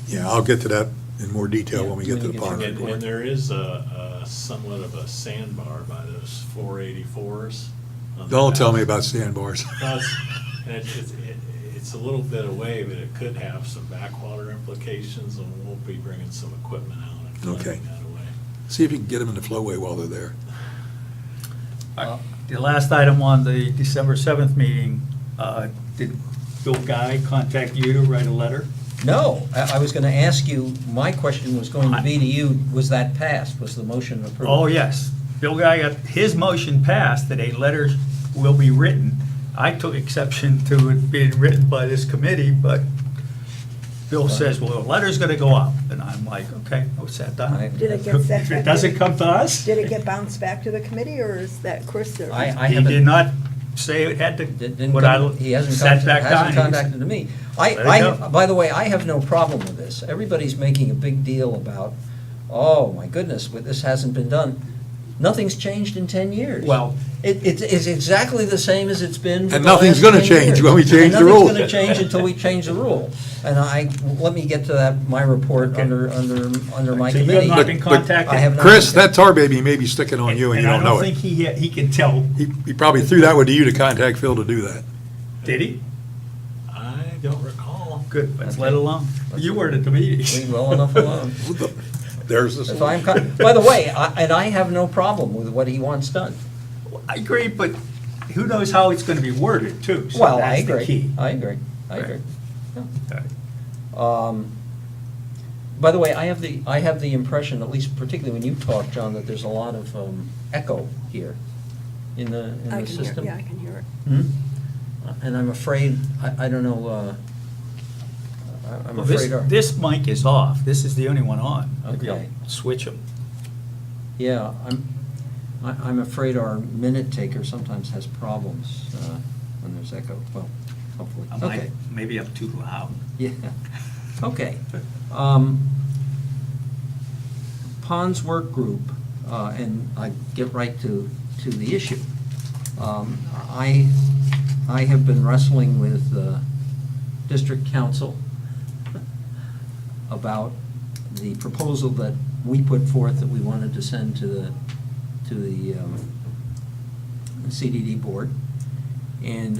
Yeah, I'll get to that in more detail when we get to the pond And report. there is a somewhat of a sandbar by those 484s. on the Don't tell me back. about sandbars. And it's a little bit away, but it could have some backwater implications, and we'll be bringing some equipment out and Okay. flooding that away. See if you can get them in the flowway while they're there. The last item on the December 7th meeting, did Bill Guy contact you to write a letter? No, I was going to ask you, my question was going to be to you, was that passed? Was the motion approved? Oh, yes. Bill Guy got his motion passed that a letter will be written. I took exception to it being written by this committee, but Bill says, well, the letter's gonna go up. And I'm like, okay, what's that done? Did it get sent If back? it doesn't come to us, Did it get bounced back to the committee, or is that Chris? or- I he haven't. did not say it had to, Didn't what I come- He hasn't sat back down. contacted me. Let it go. By the way, I have no problem with this. Everybody's making a big deal about, oh, my goodness, this hasn't been done. Nothing's changed in 10 years. Well- It's exactly the same as it's been for And the nothing's last gonna 10 change years. when we change the And rules. nothing's gonna change until we change the rule. And let me get to that, my report Okay. under my So you have committee. not been But- contacted? I have not. Chris, that tar baby may be sticking on you and you don't know I don't it. think he can tell, He probably threw that one to you to contact Phil to do that. did he? I don't recall. Good, let's Okay. let alone. You weren't at the meeting. Leave well enough alone. There's the If I'm, solution. by the way, I have no problem with what he wants done. I agree, but who knows how it's gonna be worded, too. So Well, I that's the agree. key. I agree. Right. Yeah. All right. By the way, I have the impression, at least particularly when you talk, John, that there's a lot of echo here in the I can hear, system. yeah, I can hear it. Hmm? And I'm afraid, I don't know, I'm Well, this, afraid, our- this mic is off. This is the only one on. Maybe I'll Okay. switch them. yeah, I'm afraid our minute taker sometimes has problems when there's echo. Well, hopefully. I Okay. might, maybe I'm too loud. Yeah, okay. Ponds Work Group, and I get right to the issue. I have been wrestling with district council about the proposal that we put forth that we wanted to send to the CDD board. And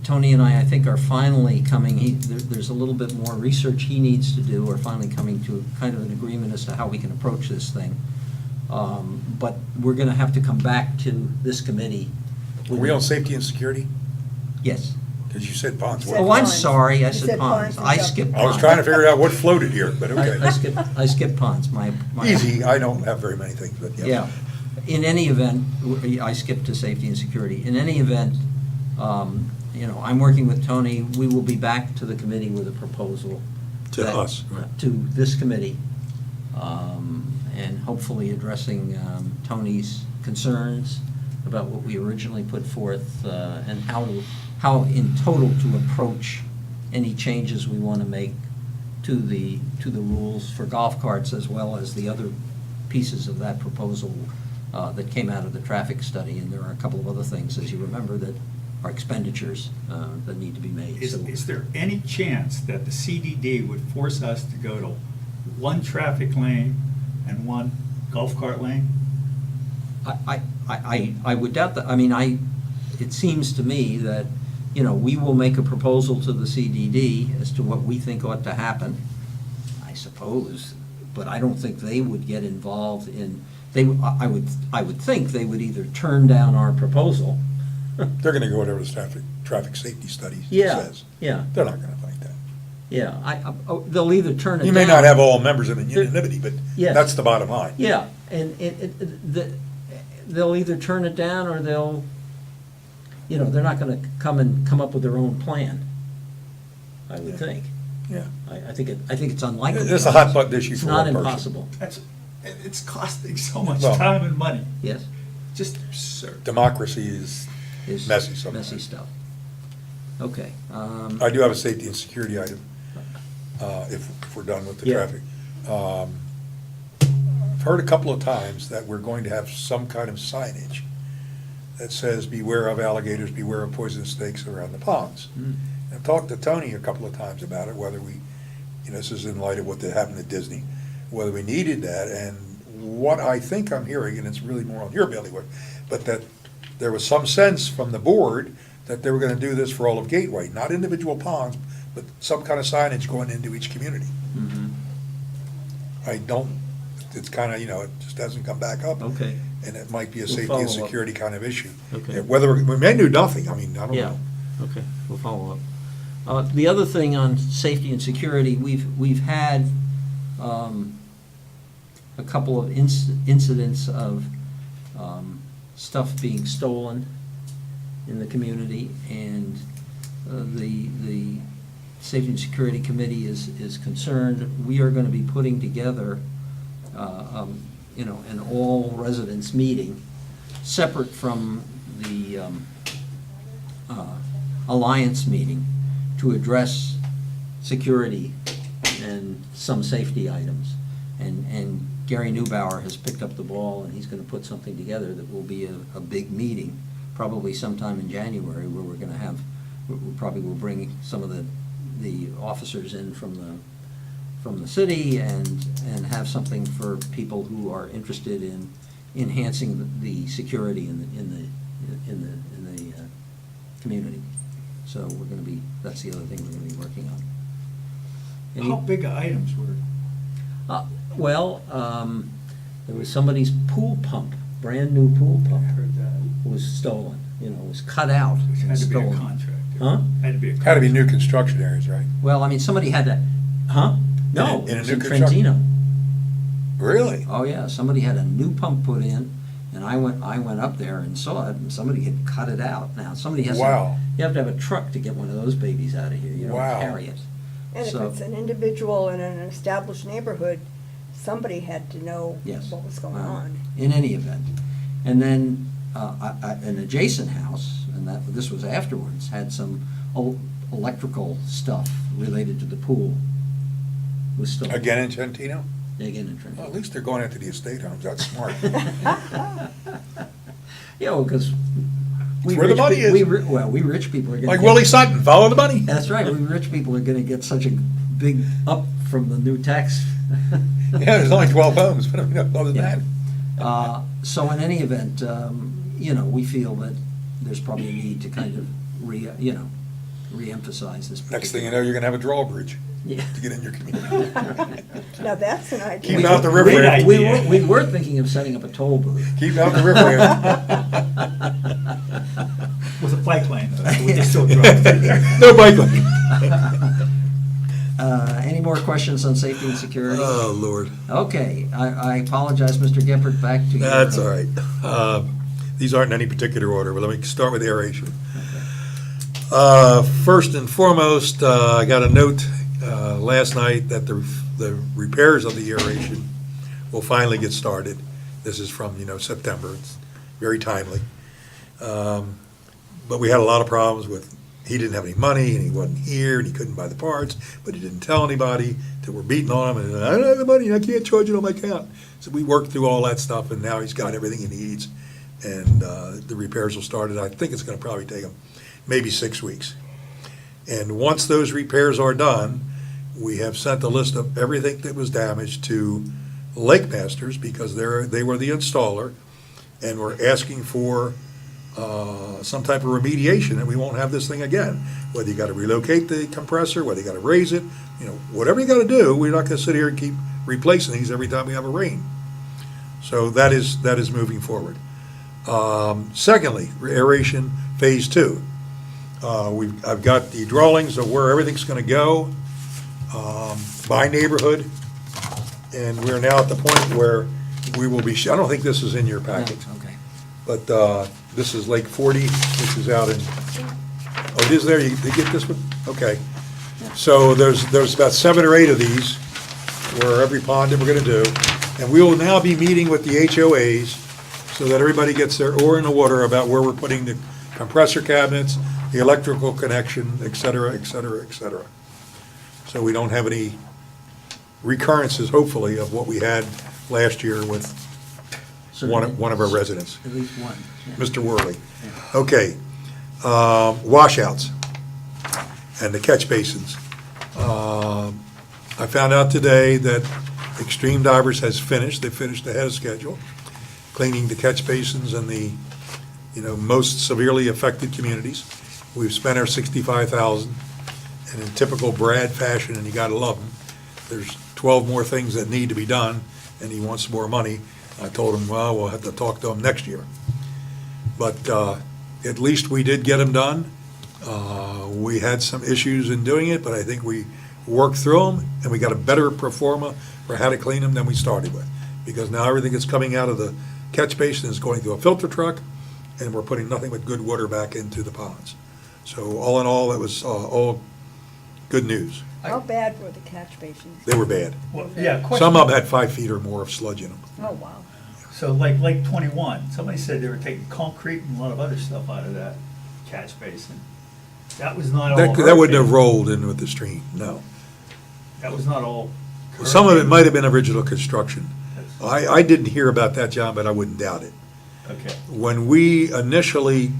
Tony and I think, are finally coming, there's a little bit more research he needs to do, or finally coming to kind of an agreement as to how we can approach this thing. But we're gonna have to come back to this committee. Are we on safety and security? Yes. Because you said ponds. Said Oh, I'm ponds. sorry, I You said said ponds. ponds I and skipped stuff. I was ponds. trying to figure out what floated here, but okay. I skipped ponds, my. Easy, I don't have very many things, but yeah. Yeah. In any event, I skipped to safety and security. In any event, I'm working with Tony. We will be back to the committee with a proposal. To that- us, right. To this committee, and hopefully addressing Tony's concerns about what we originally put forth, and how in total to approach any changes we want to make to the rules for golf carts, as well as the other pieces of that proposal that came out of the traffic study. And there are a couple of other things, as you remember, that are expenditures that need to be made. So- Is there any chance that the CDD would force us to go to one traffic lane and one golf cart lane? I would doubt that. I mean, it seems to me that, we will make a proposal to the CDD as to what we think ought to happen, I suppose, but I don't think they would get involved in, I would think they would either turn down our proposal. They're gonna go whatever the traffic safety study Yeah, says. yeah, They're not gonna fight that. yeah. They'll either turn it down. You may not have all members of the unanimity, but Yes. that's the bottom line. Yeah, and they'll either turn it down, or they're not gonna come up with their own plan, I would Yeah. think. Yeah. I think it's unlikely. It's a hot button issue It's for not one person. impossible, It's costing so much Well- time and money. yes. Just absurd. Democracy is Is messy sometimes. Messy stuff. Okay. I do have a safety and security item, if we're done with the Yeah. traffic. I've heard a couple of times that we're going to have some kind of signage that says, beware of alligators, beware of poisonous snakes around the ponds. Mm. I've talked to Tony a couple of times about it, whether we You know, this is in light of what happened at Disney, whether we needed that, and what I think I'm hearing, and it's really more on your bailiwick, but that there was some sense from the board that they were gonna do this for all of Gateway, not individual ponds, but some kind of signage going into each community. Mhm. I don't, it's kinda, you know, it just hasn't come back up. Okay, And it might be a We'll safety follow and up. security kind of issue. Okay. Whether, we may do nothing, I mean, I don't yeah, know. okay, we'll follow up. The other thing on safety and security, we've had a couple of incidents of stuff being stolen in the community, and the Safety and Security Committee is concerned. We are going to be putting together, you know, an all-residents meeting, separate from the Alliance meeting, to address security and some safety items. And Gary Neubauer has picked up the ball, and he's going to put something together that will be a big meeting, probably sometime in January, where we're going to have, we probably will bring some of the officers in from the city, and have something for people who are interested in enhancing the security in the community. So we're going to be, that's the other thing we're going to be working on. Any- How big are items were? Well, there was somebody's pool pump, brand-new pool I pump, heard that. was stolen, you know, was cut out It and had to be a stolen. contractor. Huh? Had to be a contractor. Had to be new construction areas, right? Well, I mean, somebody had to, huh? No, In a it was new in construction- Trentino. Really? Oh, yeah, somebody had a new pump put in, and I went up there and saw it, and somebody had cut it out. Now, somebody has to, Wow. you have to have a truck to get one of those babies out of here, you don't Wow. carry it. And if So- it's an individual in an established neighborhood, somebody had to know Yes. what was going Well, on. In any event. And then an adjacent house, and this was afterwards, had some electrical stuff related to the pool was stolen. Again in Trentino? Again in Well, Trinidad. at least they're going into the estate homes, that's smart. Yeah, well, because we where the rich money pe- is. we rich people are gonna Like get- Willie Sutton, follow the money. That's right, we rich people are gonna get such a big up from the new tax. Yeah, there's only 12 homes, but other than Yeah. that. So in any event, you know, we feel that there's probably a need to kind of re-emphasize this. Next thing you know, you're gonna have a drawbridge Yeah. to get in your community. Now, that's an idea. Keep out the We- riffraff. We were thinking of setting up a toll booth. Keep out the riffraff. With a bike lane, though, so we can still drive through there. No bike lane. Any more questions on safety and security? Oh, Lord. Okay, I apologize, Mr. Geppert, back to you. That's all right. These aren't in any particular order, but let me start with aeration. First and foremost, I got a note last night that the repairs of the aeration will finally get started. This is from, September. It's very timely. But we had a lot of problems with, he didn't have any money, and he wasn't here, and he couldn't buy the parts, but he didn't tell anybody, till we're beating on him, and I don't have the money, and I can't charge it on my account. So we worked through all that stuff, and now he's got everything he needs, and the repairs will start, and I think it's gonna probably take him maybe 6 weeks. And once those repairs are done, we have sent a list of everything that was damaged to Lake Masters, because they were the installer, and we're asking for some type of remediation, and we won't have this thing again. Whether you gotta relocate the compressor, whether you gotta raise it, whatever you gotta do, we're not gonna sit here and keep replacing these every time we have a rain. So that is moving forward. Secondly, aeration phase 2. I've got the drawings of where everything's gonna go, by neighborhood, and we're now at the point where we will be, I don't think this is in your packet. Okay. But this is Lake 40, which is out in, oh, it is there, you get this one? Okay. So there's about 7 or 8 of these, where every pond that we're gonna do, and we will now be meeting with the HOAs, so that everybody gets their oar in the water about where we're putting the compressor cabinets, the electrical connection, et cetera, et cetera, et cetera. So we don't have any recurrences, hopefully, of what we had last year with one of our residents. At least one. yeah. Mr. Worley. Okay, washouts and the catch basins. I found out today that Extreme Divers has finished, they finished ahead of schedule, cleaning the catch basins in the, most severely affected communities. We've spent our $65,000, and in typical Brad fashion, and you gotta love him, there's 12 more things that need to be done, and he wants more money. I told him, well, we'll have to talk to him next year. But at least we did get them done. We had some issues in doing it, but I think we worked through them, and we got a better pro forma for how to clean them than we started with. Because now everything that's coming out of the catch basin is going through a filter truck, and we're putting nothing but good water back into the ponds. So all in all, that was all good news. How bad were the catch basins? They were bad. Well, yeah, question. Some of them had 5 feet or more of sludge in them. Oh, wow. So like Lake 21, somebody said they were taking concrete and a lot of other stuff out of that catch basin. That was not all. That wouldn't have hurricane. rolled in with the stream, no. That was not all. Some of it hurricane. might have been original construction. I didn't hear about that, John, but I wouldn't doubt it. Okay. When we initially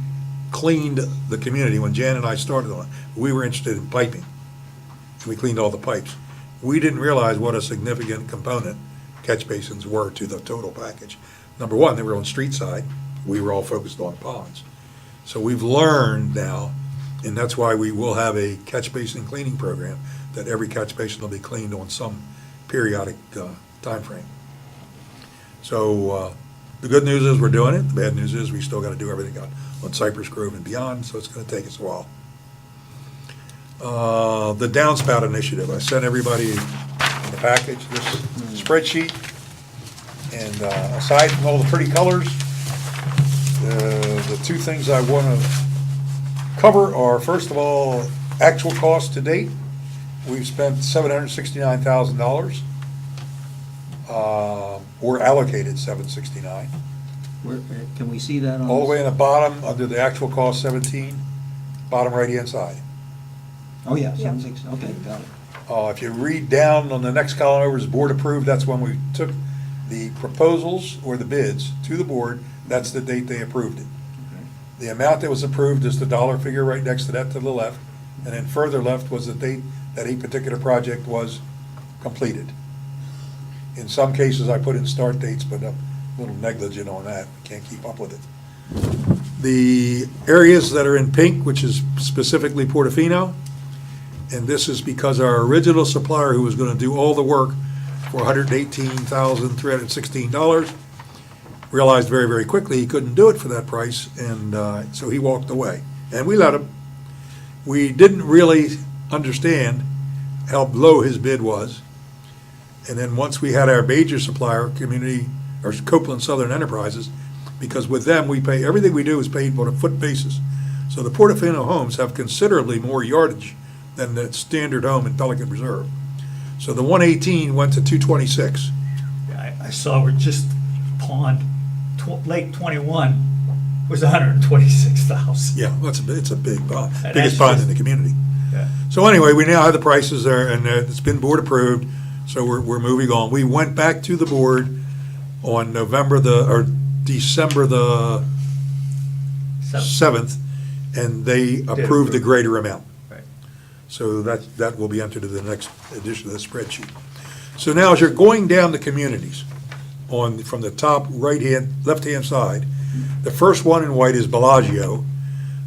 cleaned the community, when Jan and I started on it, we were interested in piping. We cleaned all the pipes. We didn't realize what a significant component catch basins were to the total package. Number one, they were on street side. We were all focused on ponds. So we've learned now, and that's why we will have a catch basin cleaning program, that every catch basin will be cleaned on some periodic time frame. So the good news is we're doing it. The bad news is we still got to do everything on Cypress Grove and beyond, so it's going to take us a while. The downspout initiative, I sent everybody in the package this spreadsheet, and aside from all the pretty colors, the two things I want to cover are, first of all, actual cost to date. We've spent $769,000. We're allocated $769,000. Where, can we see that on? All the this? way in the bottom, under the actual cost 17, bottom right-hand side. Oh, yeah, Yeah. 760, okay, got it. If you read down on the next column over is board approved, that's when we took the proposals or the bids to the board, that's the date they approved it. Okay. The amount that was approved is the dollar figure right next to that to the left, and then further left was the date that a particular project was completed. In some cases, I put in start dates, but I'm a little negligent on that, can't keep up with it. The areas that are in pink, which is specifically Portofino, and this is because our original supplier, who was gonna do all the work for $118,316, realized very, very quickly he couldn't do it for that price, and so he walked away. And we let him. We didn't really understand how low his bid was. And then once we had our major supplier, Community, or Copeland Southern Enterprises, because with them, we pay, everything we do is paid on a foot basis. So the Portofino homes have considerably more yardage than the standard home in Pelican Reserve. So the 118 went to 226. I saw we're just pond, Lake 21 was 126,000. Yeah, well, it's a big pond, And biggest that's pond in just- the community. Yeah. So anyway, we now have the prices there, and it's been board approved, so we're moving on. We went back to the board on December the 7th, and they approved approve. the greater amount. Right. So that will be entered to the next edition of the spreadsheet. So now, as you're going down the communities, from the top left-hand side, the first one in white is Bellagio.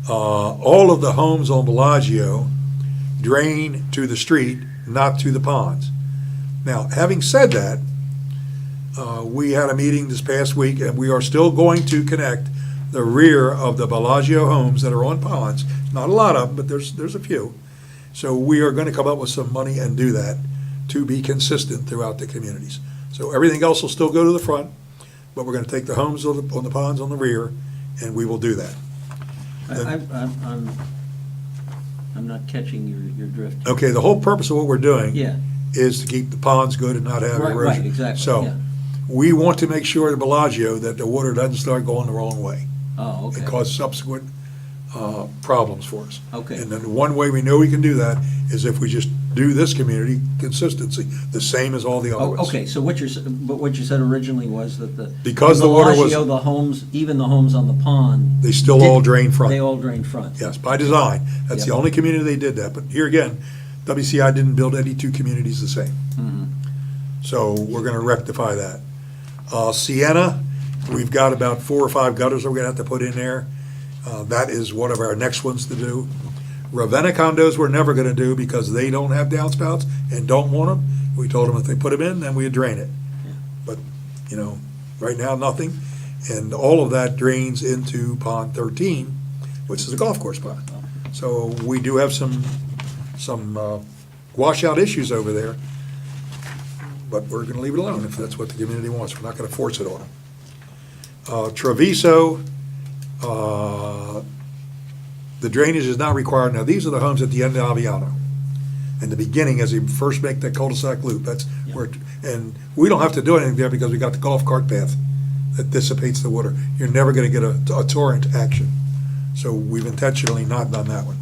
All of the homes on Bellagio drain to the street, not to the ponds. Now, having said that, we had a meeting this past week, and we are still going to connect the rear of the Bellagio homes that are on ponds. Not a lot of them, but there's a few. So we are going to come up with some money and do that to be consistent throughout the communities. So everything else will still go to the front, but we're going to take the homes on the ponds on the rear, and we will do that. I'm not catching your drift. Okay, the whole purpose of what we're doing Yeah, is to keep the ponds good and not have right, erosion. right, exactly, So yeah. we want to make sure at Bellagio that the water doesn't start going the wrong way Oh, okay. and cause subsequent problems for us. Okay. And then one way we know we can do that is if we just do this community consistency, the same as all the other Oh, ones. okay, so what you said originally was that the. Because the water was- Bellagio, the homes, even the homes on the pond. They still all drain front. They all drain front. Yes, by design. That's the Yep. only community they did that. But here again, WCI didn't build any two communities the same. Mhm. So we're gonna rectify that. Sienna, we've got about 4 or 5 gutters that we're gonna have to put in there. That is one of our next ones to do. Ravenna condos we're never gonna do because they don't have downspouts and don't want them. We told them if they put them in, then we'd drain it. But, right now, nothing. And all of that drains into pond 13, which is a golf course pond. So we do have some washout issues over there, but we're gonna leave it alone if that's what the community wants. We're not gonna force it on them. Treviso, the drainage is not required. Now, these are the homes at the end of Aviano. In the beginning, as you first make that cul-de-sac loop, that's where, and we don't have to do anything there because we got the golf cart path that dissipates the water. You're never gonna get a torrent action. So we've intentionally not done that one.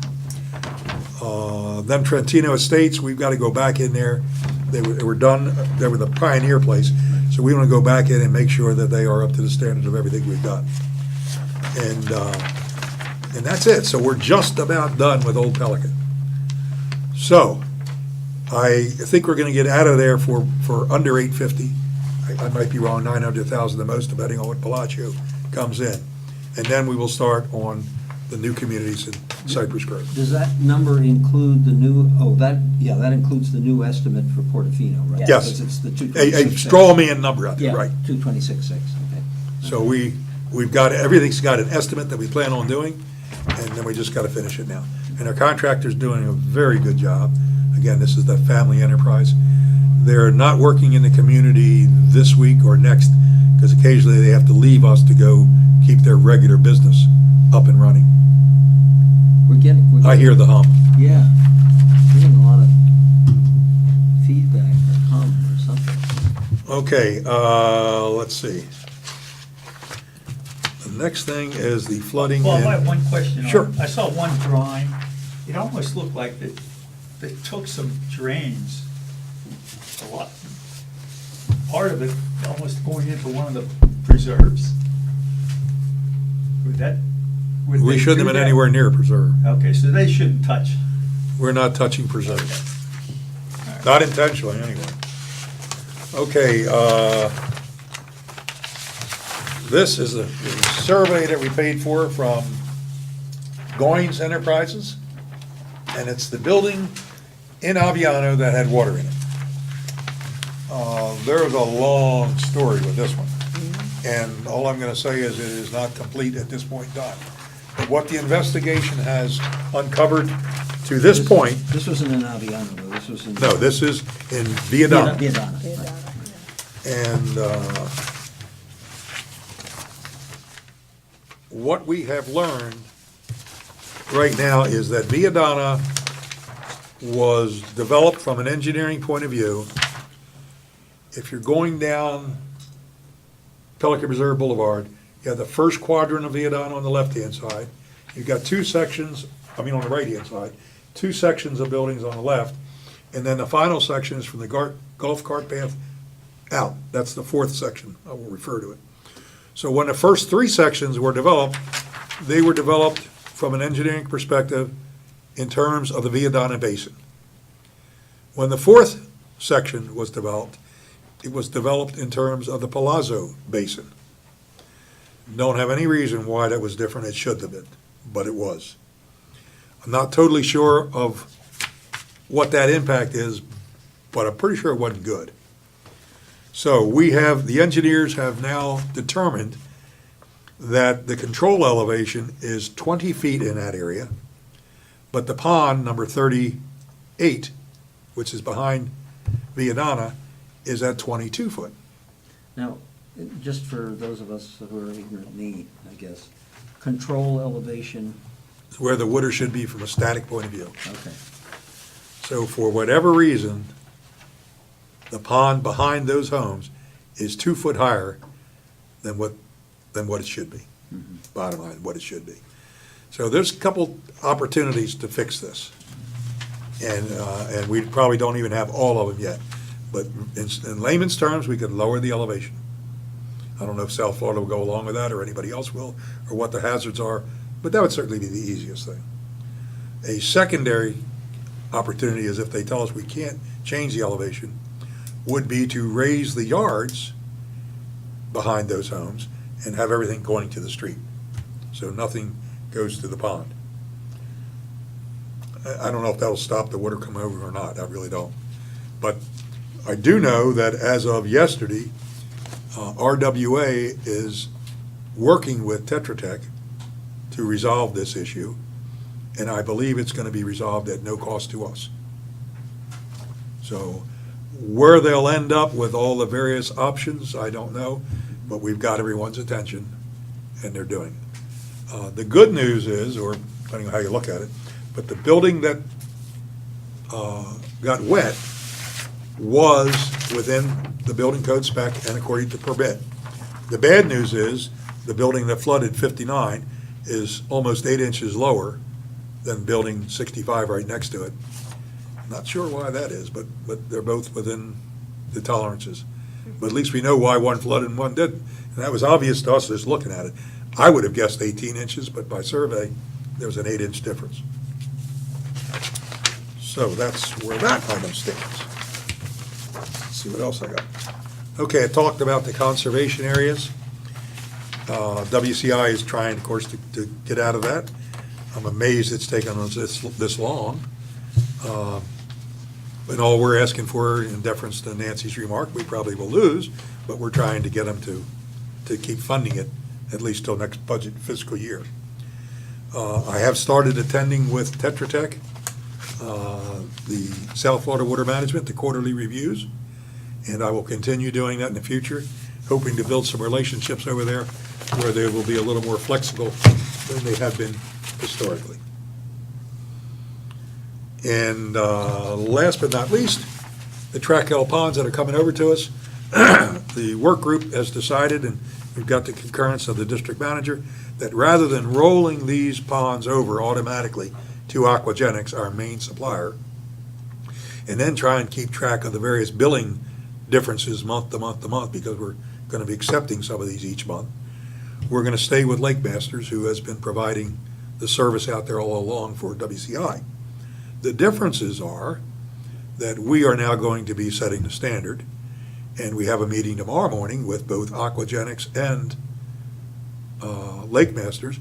Then Trentino Estates, we've got to go back in there. They were done, they were the pioneer place. So we want to go back in and make sure that they are up to the standard of everything we've done. And that's it. So we're just about done with Old Pelican. So I think we're going to get out of there for under 850. I might be wrong, 900,000 the most, depending on what Palacio comes in. And then we will start on the new communities in Cypress Grove. Does that number include the new, that includes the new estimate for Portofino, right? Yes. Because it's the A 226. straw man number out there, Yeah, right? 226.6, okay. So we've got, everything's got an estimate that we plan on doing, and then we just got to finish it now. And our contractor's doing a very good job. Again, this is the family enterprise. They're not working in the community this week or next, because occasionally they have to leave us to go keep their regular business up and running. We're getting. I hear the hum. Yeah, we're getting a lot of feedback or hum or something. Okay, let's see. The next thing is the flooding. Well, I in- have one question. on it. Sure. I saw one drawing. It almost looked like they took some drains, a lot, part of it almost going into one of the preserves. Would We they shouldn't do have been that? anywhere near a preserve. Okay, so they shouldn't touch. We're not touching preserves. Not intentionally, anyway. Okay, this is a survey that we paid for from Goins Enterprises, and it's the building in Aviano that had water in it. There's a long story with this one, and all I'm gonna say is it is not complete at this point in time. But what the investigation has uncovered to this point, This wasn't in Aviano, though, this was in. no, this is in Viadana. Viadana, Yeah, right. And what we have learned right now is that Viadana was developed from an engineering point of view. If you're going down Pelican Reserve Boulevard, you have the first quadrant of Viadana on the left-hand side. You've got two sections, on the right-hand side, two sections of buildings on the left, and then the final section is from the golf cart path out. That's the fourth section, I will refer to it. So when the first three sections were developed, they were developed from an engineering perspective in terms of the Viadana Basin. When the fourth section was developed, it was developed in terms of the Palazzo Basin. Don't have any reason why that was different, it should have been, but it was. I'm not totally sure of what that impact is, but I'm pretty sure it wasn't good. So the engineers have now determined that the control elevation is 20 feet in that area, but the pond, number 38, which is behind Viadana, is at 22 foot. Now, just for those of us who are ignorant, me, I guess, control elevation, It's where the water should be from a static point of view. okay. So for whatever reason, the pond behind those homes is 2 foot higher than what it should be. Bottom line, what it should be. So there's a couple opportunities to fix this. And we probably don't even have all of them yet. But in layman's terms, we could lower the elevation. I don't know if South Florida will go along with that, or anybody else will, or what the hazards are, but that would certainly be the easiest thing. A secondary opportunity is if they tell us we can't change the elevation, would be to raise the yards behind those homes and have everything going to the street. So nothing goes to the pond. I don't know if that'll stop the water coming over or not, I really don't. But I do know that as of yesterday, RWA is working with Tetra Tech to resolve this issue, and I believe it's going to be resolved at no cost to us. So where they'll end up with all the various options, I don't know, but we've got everyone's attention, and they're doing it. The good news is, or depending on how you look at it, but the building that got wet was within the building code spec and according to permit. The bad news is, the building that flooded 59 is almost 8 inches lower than building 65 right next to it. Not sure why that is, but they're both within the tolerances. But at least we know why one flooded and one didn't. And that was obvious to us just looking at it. I would have guessed 18 inches, but by survey, there was an 8-inch difference. So that's where that item stands. Let's see what else I got. Okay, I talked about the conservation areas. WCI is trying, of course, to get out of that. I'm amazed it's taken us this long. And all we're asking for, in deference to Nancy's remark, we probably will lose, but we're trying to get them to keep funding it at least till next budget fiscal year. I have started attending with Tetra Tech, the South Florida Water Management, the quarterly reviews, and I will continue doing that in the future, hoping to build some relationships over there where they will be a little more flexible than they have been historically. And last but not least, the track L ponds that are coming over to us. The work group has decided, and we've got the concurrence of the district manager, that rather than rolling these ponds over automatically to Aquagenics, our main supplier, and then try and keep track of the various billing differences month to month to month, because we're going to be accepting some of these each month, we're going to stay with Lake Masters, who has been providing the service out there all along for WCI. The differences are that we are now going to be setting the standard, and we have a meeting tomorrow morning with both Aquagenics and Lake Masters,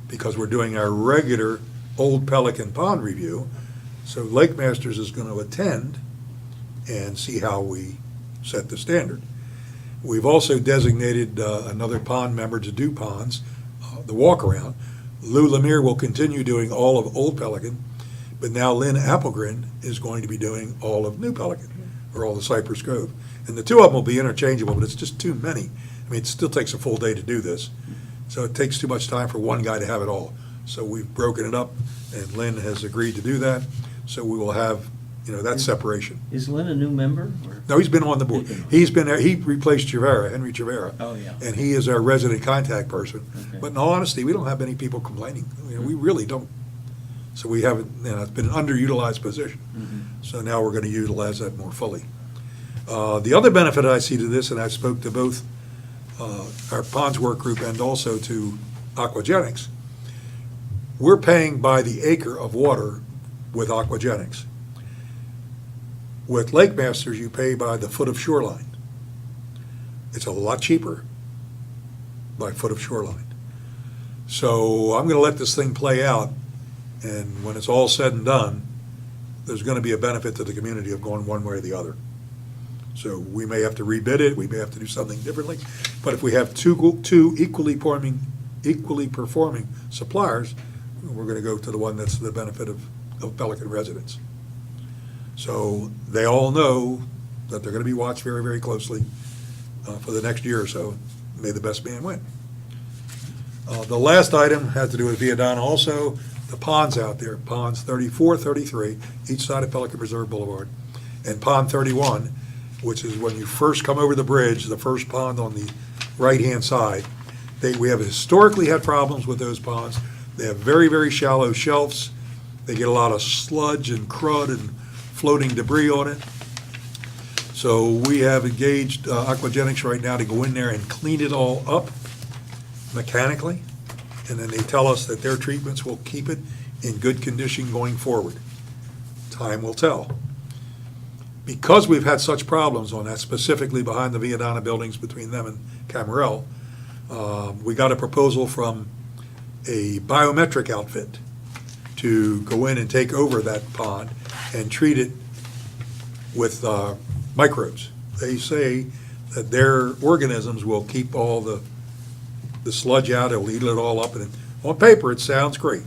because we're doing our regular Old Pelican Pond review. So Lake Masters is going to attend and see how we set the standard. We've also designated another pond member to do ponds, the walk-around. Lou Lemire will continue doing all of Old Pelican, but now Lynn Applegren is going to be doing all of New Pelican, or all of Cypress Cove. And the two of them will be interchangeable, but it's just too many. I mean, it still takes a full day to do this. So it takes too much time for one guy to have it all. So we've broken it up, and Lynn has agreed to do that. So we will have, that separation. Is Lynn a new member? Or? No, he's been on the board. He's been there. He replaced Henry Chavera. Oh, yeah. And he is our resident contact person. Okay. But in all honesty, we don't have many people complaining. We really don't. So we haven't, it's been an underutilized position. Mm-hmm. So now we're going to utilize that more fully. The other benefit I see to this, and I spoke to both our ponds work group and also to Aquagenics, we're paying by the acre of water with Aquagenics. With Lake Masters, you pay by the foot of shoreline. It's a lot cheaper by foot of shoreline. So I'm going to let this thing play out, and when it's all said and done, there's going to be a benefit to the community of going one way or the other. So we may have to rebid it, we may have to do something differently, but if we have two equally performing suppliers, we're going to go to the one that's the benefit of Pelican residents. So they all know that they're going to be watched very, very closely for the next year or so. May the best man win. The last item had to do with Viadana also. The ponds out there, ponds 34, 33, each side of Pelican Reserve Boulevard, and pond 31, which is when you first come over the bridge, the first pond on the right-hand side. We have historically had problems with those ponds. They have very, very shallow shelves. They get a lot of sludge and crud and floating debris on it. So we have engaged Aquagenics right now to go in there and clean it all up mechanically. And then they tell us that their treatments will keep it in good condition going forward. Time will tell. Because we've had such problems on that, specifically behind the Viadana buildings between them and Camarel, we got a proposal from a biometric outfit to go in and take over that pond and treat it with microbes. They say that their organisms will keep all the sludge out, it'll eat it all up, and on paper, it sounds great.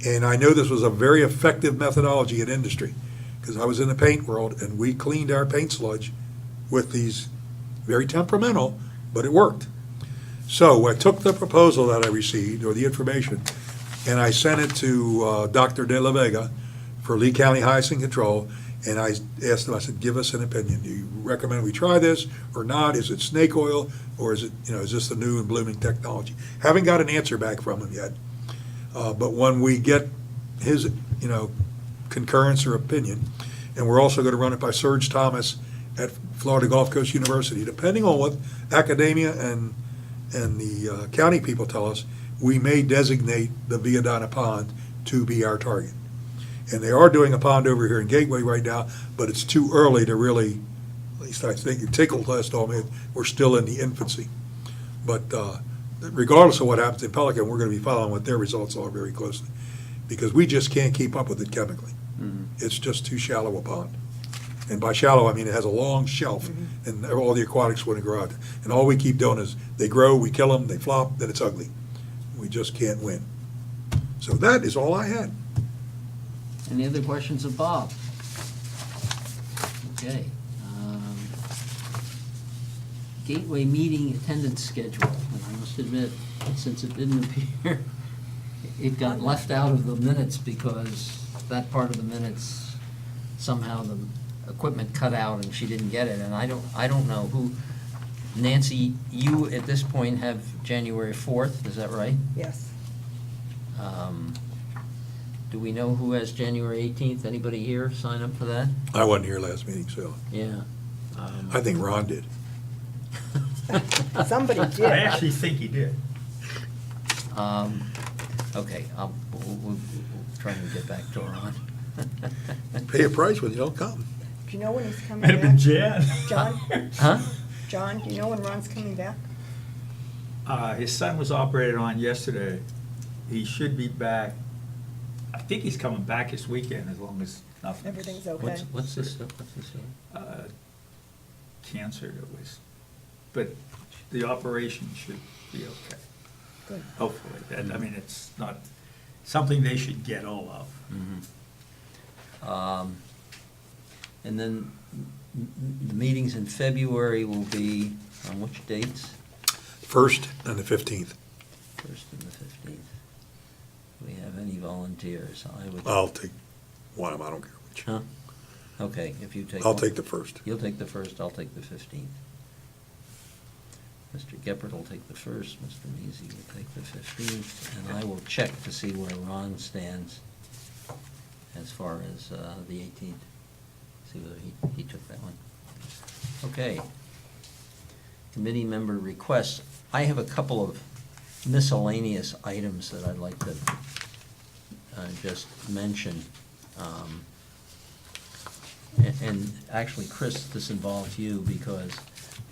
And I know this was a very effective methodology in industry, because I was in the paint world, and we cleaned our paint sludge with these, very temperamental, but it worked. So I took the proposal that I received, or the information, and I sent it to Dr. De La Vega for Lee County Hyacinth Control, and I asked him, I said, give us an opinion. Do you recommend we try this or not? Is it snake oil, or is it, is this the new and blooming technology? Haven't got an answer back from him yet. But when we get his, concurrence or opinion, and we're also going to run it by Serge Thomas at Florida Gulf Coast University, depending on what academia and the county people tell us, we may designate the Viadana Pond to be our target. And they are doing a pond over here in Gateway right now, but it's too early to really, at least I think, Tickle Test told me, we're still in the infancy. But regardless of what happens in Pelican, we're going to be following what their results are very closely, because we just can't keep up with it chemically. It's just too shallow a pond. And by shallow, I mean it has a long shelf, and all the aquatics wouldn't grow out there. And all we keep doing is, they grow, we kill them, they flop, then it's ugly. We just can't win. So that is all I had. Any other questions of Bob? Okay. Gateway meeting attendance schedule, and I must admit, since it didn't appear, it got left out of the minutes because that part of the minutes, somehow the equipment cut out and she didn't get it, and I don't know who. Nancy, you at this point have January 4th, is that right? Yes. Do we know who has January 18th? Anybody here sign up for that? I wasn't here last meeting, so Yeah. I think Ron did. Somebody did. I actually think he did. Okay, we'll try and get back to Ron. Pay a price when you don't come. Do you know when he's coming Might have been back? Jan. John? Huh? John, do you know when Ron's coming back? His son was operated on yesterday. He should be back. I think he's coming back this weekend, as long as nothing. Everything's okay? What's this stuff? Cancer that was, but the operation should be okay. Good. Hopefully. It's not something they should get all of. And then the meetings in February will be on which dates? 1st and the 15th. 1st and the 15th. Do we have any volunteers? I'll take one of them, I don't care which. Huh? Okay, if you take. I'll one. take the 1st. You'll take the 1st, I'll take the 15th. Mr. Geppert will take the 1st, Mr. Measy will take the 15th, and I will check to see where Ron stands as far as the 18th. See whether he took that one. Okay. Committee member requests. I have a couple of miscellaneous items that I'd like to just mention. And actually, Chris, this involves you because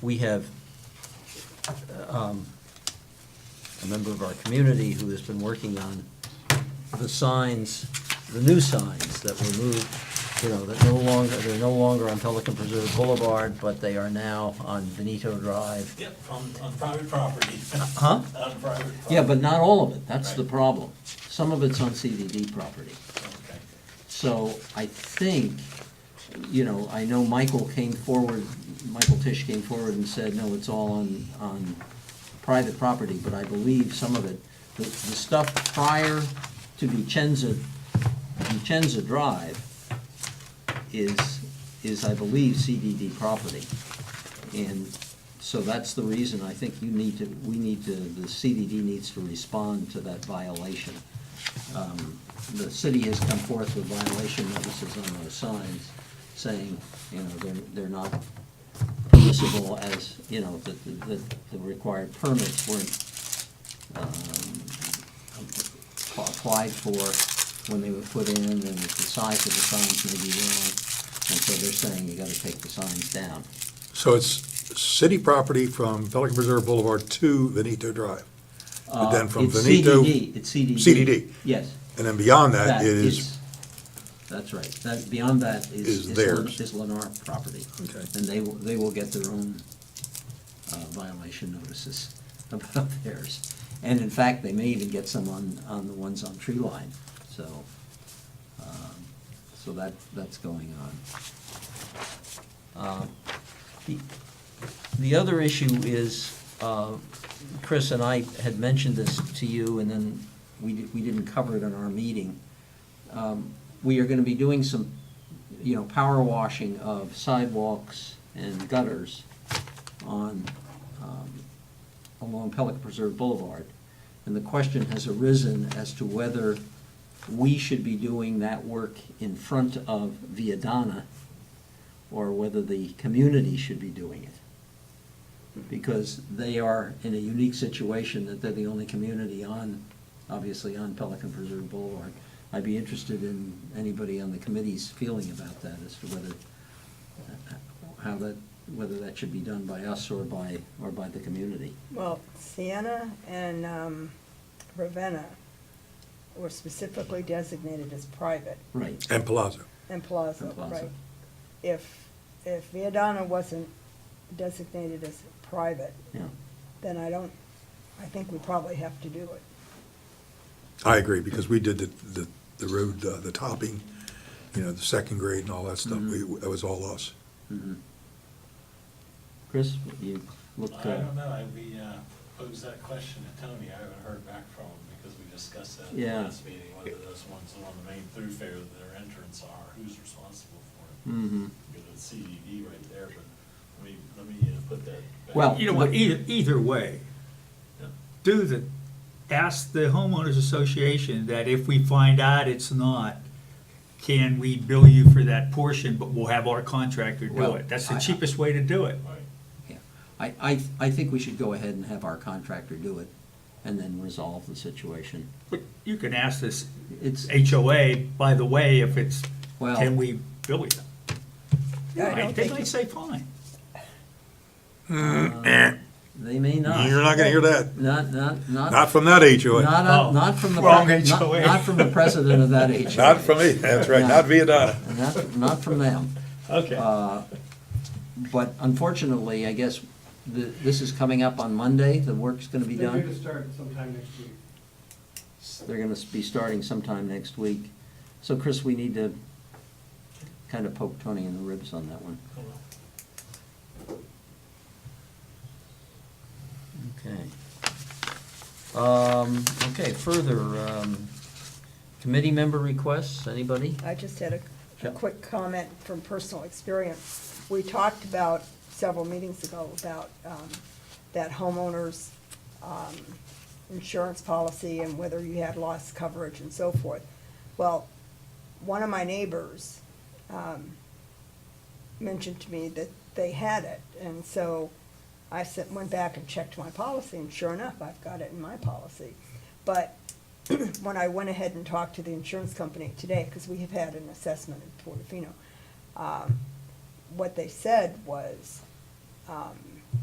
we have a member of our community who has been working on the signs, the new signs that were moved, they're no longer on Pelican Preserve Boulevard, but they are now on Benito Drive. Yep, on private property. Huh? On private property. Yeah, but not all of it, that's the Right. problem. Some of it's on CDD property. Okay. So I think, I know Michael Tisch came forward and said, no, it's all on private property, but I believe some of it, the stuff prior to Vicenza Drive is, I believe, CDD property. And so that's the reason I think the CDD needs to respond to that violation. The city has come forth with violation notices on those signs saying, they're not permissible as, that the required permits weren't applied for when they were put in, and that the size of the signs may be wrong, and so they're saying you gotta take the signs down. So it's city property from Pelican Preserve Boulevard to Veneto Drive. But then from It's Veneto, CDD, it's CDD. CDD. Yes. And then beyond that That is, That's right, that, beyond that Is theirs. is Lennar property. Okay. And they will get their own violation notices about theirs. And in fact, they may even get some on the ones on Tree Line, so, so that's going on. The other issue is, Chris and I had mentioned this to you, and then we didn't cover it in our meeting. We are gonna be doing some, power washing of sidewalks and gutters on, along Pelican Preserve Boulevard. And the question has arisen as to whether we should be doing that work in front of Viadana, or whether the community should be doing it. Because they are in a unique situation that they're the only community on, obviously on Pelican Preserve Boulevard. I'd be interested in anybody on the committee's feeling about that, as to whether that should be done by us or by the community. Well, Sienna and Ravenna were specifically designated as private, Right. and Palazzo. and Plaza, And Plaza. right? If Viadana wasn't designated as private, Yeah. then I think we probably have to do it. I agree, because we did the road, the topping, the second grade and all that stuff. That was all us. Mhm. Chris, you look. I don't know, we posed that question to Tony, I haven't heard back from him, because we discussed that in the Yeah. last meeting, whether those ones along the main thoroughfare that their entrance are, who's responsible for it? Mhm. Because it's CDD right there, but let me put that back. Well, You know what, either way, Yeah. ask the homeowners association that if we find out it's not, can we bill you for that portion, but we'll have our contractor do Well, it. That's the I- cheapest way to do it. Right. Yeah. I think we should go ahead and have our contractor do it, and then resolve the situation. But you can ask this It's, HOA, by the way, if it's, well. can we bill you? I don't They think might say fine. They may not. You're not gonna hear that. Not from that HOA. Oh, Not from the. wrong not- HOA. Not from the president of that HOA. Not from me, that's right, not Viadana. And not from them. Okay. But unfortunately, I guess, this is coming up on Monday, the work's gonna be They're due to done. start sometime next week. They're gonna be starting sometime next week. So Chris, we need to kind of poke Tony in the ribs on that one. Okay, further, committee member requests, anybody? I just had a Sure. quick comment from personal experience. We talked about several meetings ago about that homeowners' insurance policy and whether you had loss coverage and so forth. Well, one of my neighbors mentioned to me that they had it, and so I went back and checked my policy, and sure enough, I've got it in my policy. But when I went ahead and talked to the insurance company today, because we have had an assessment in Portofino, what they said was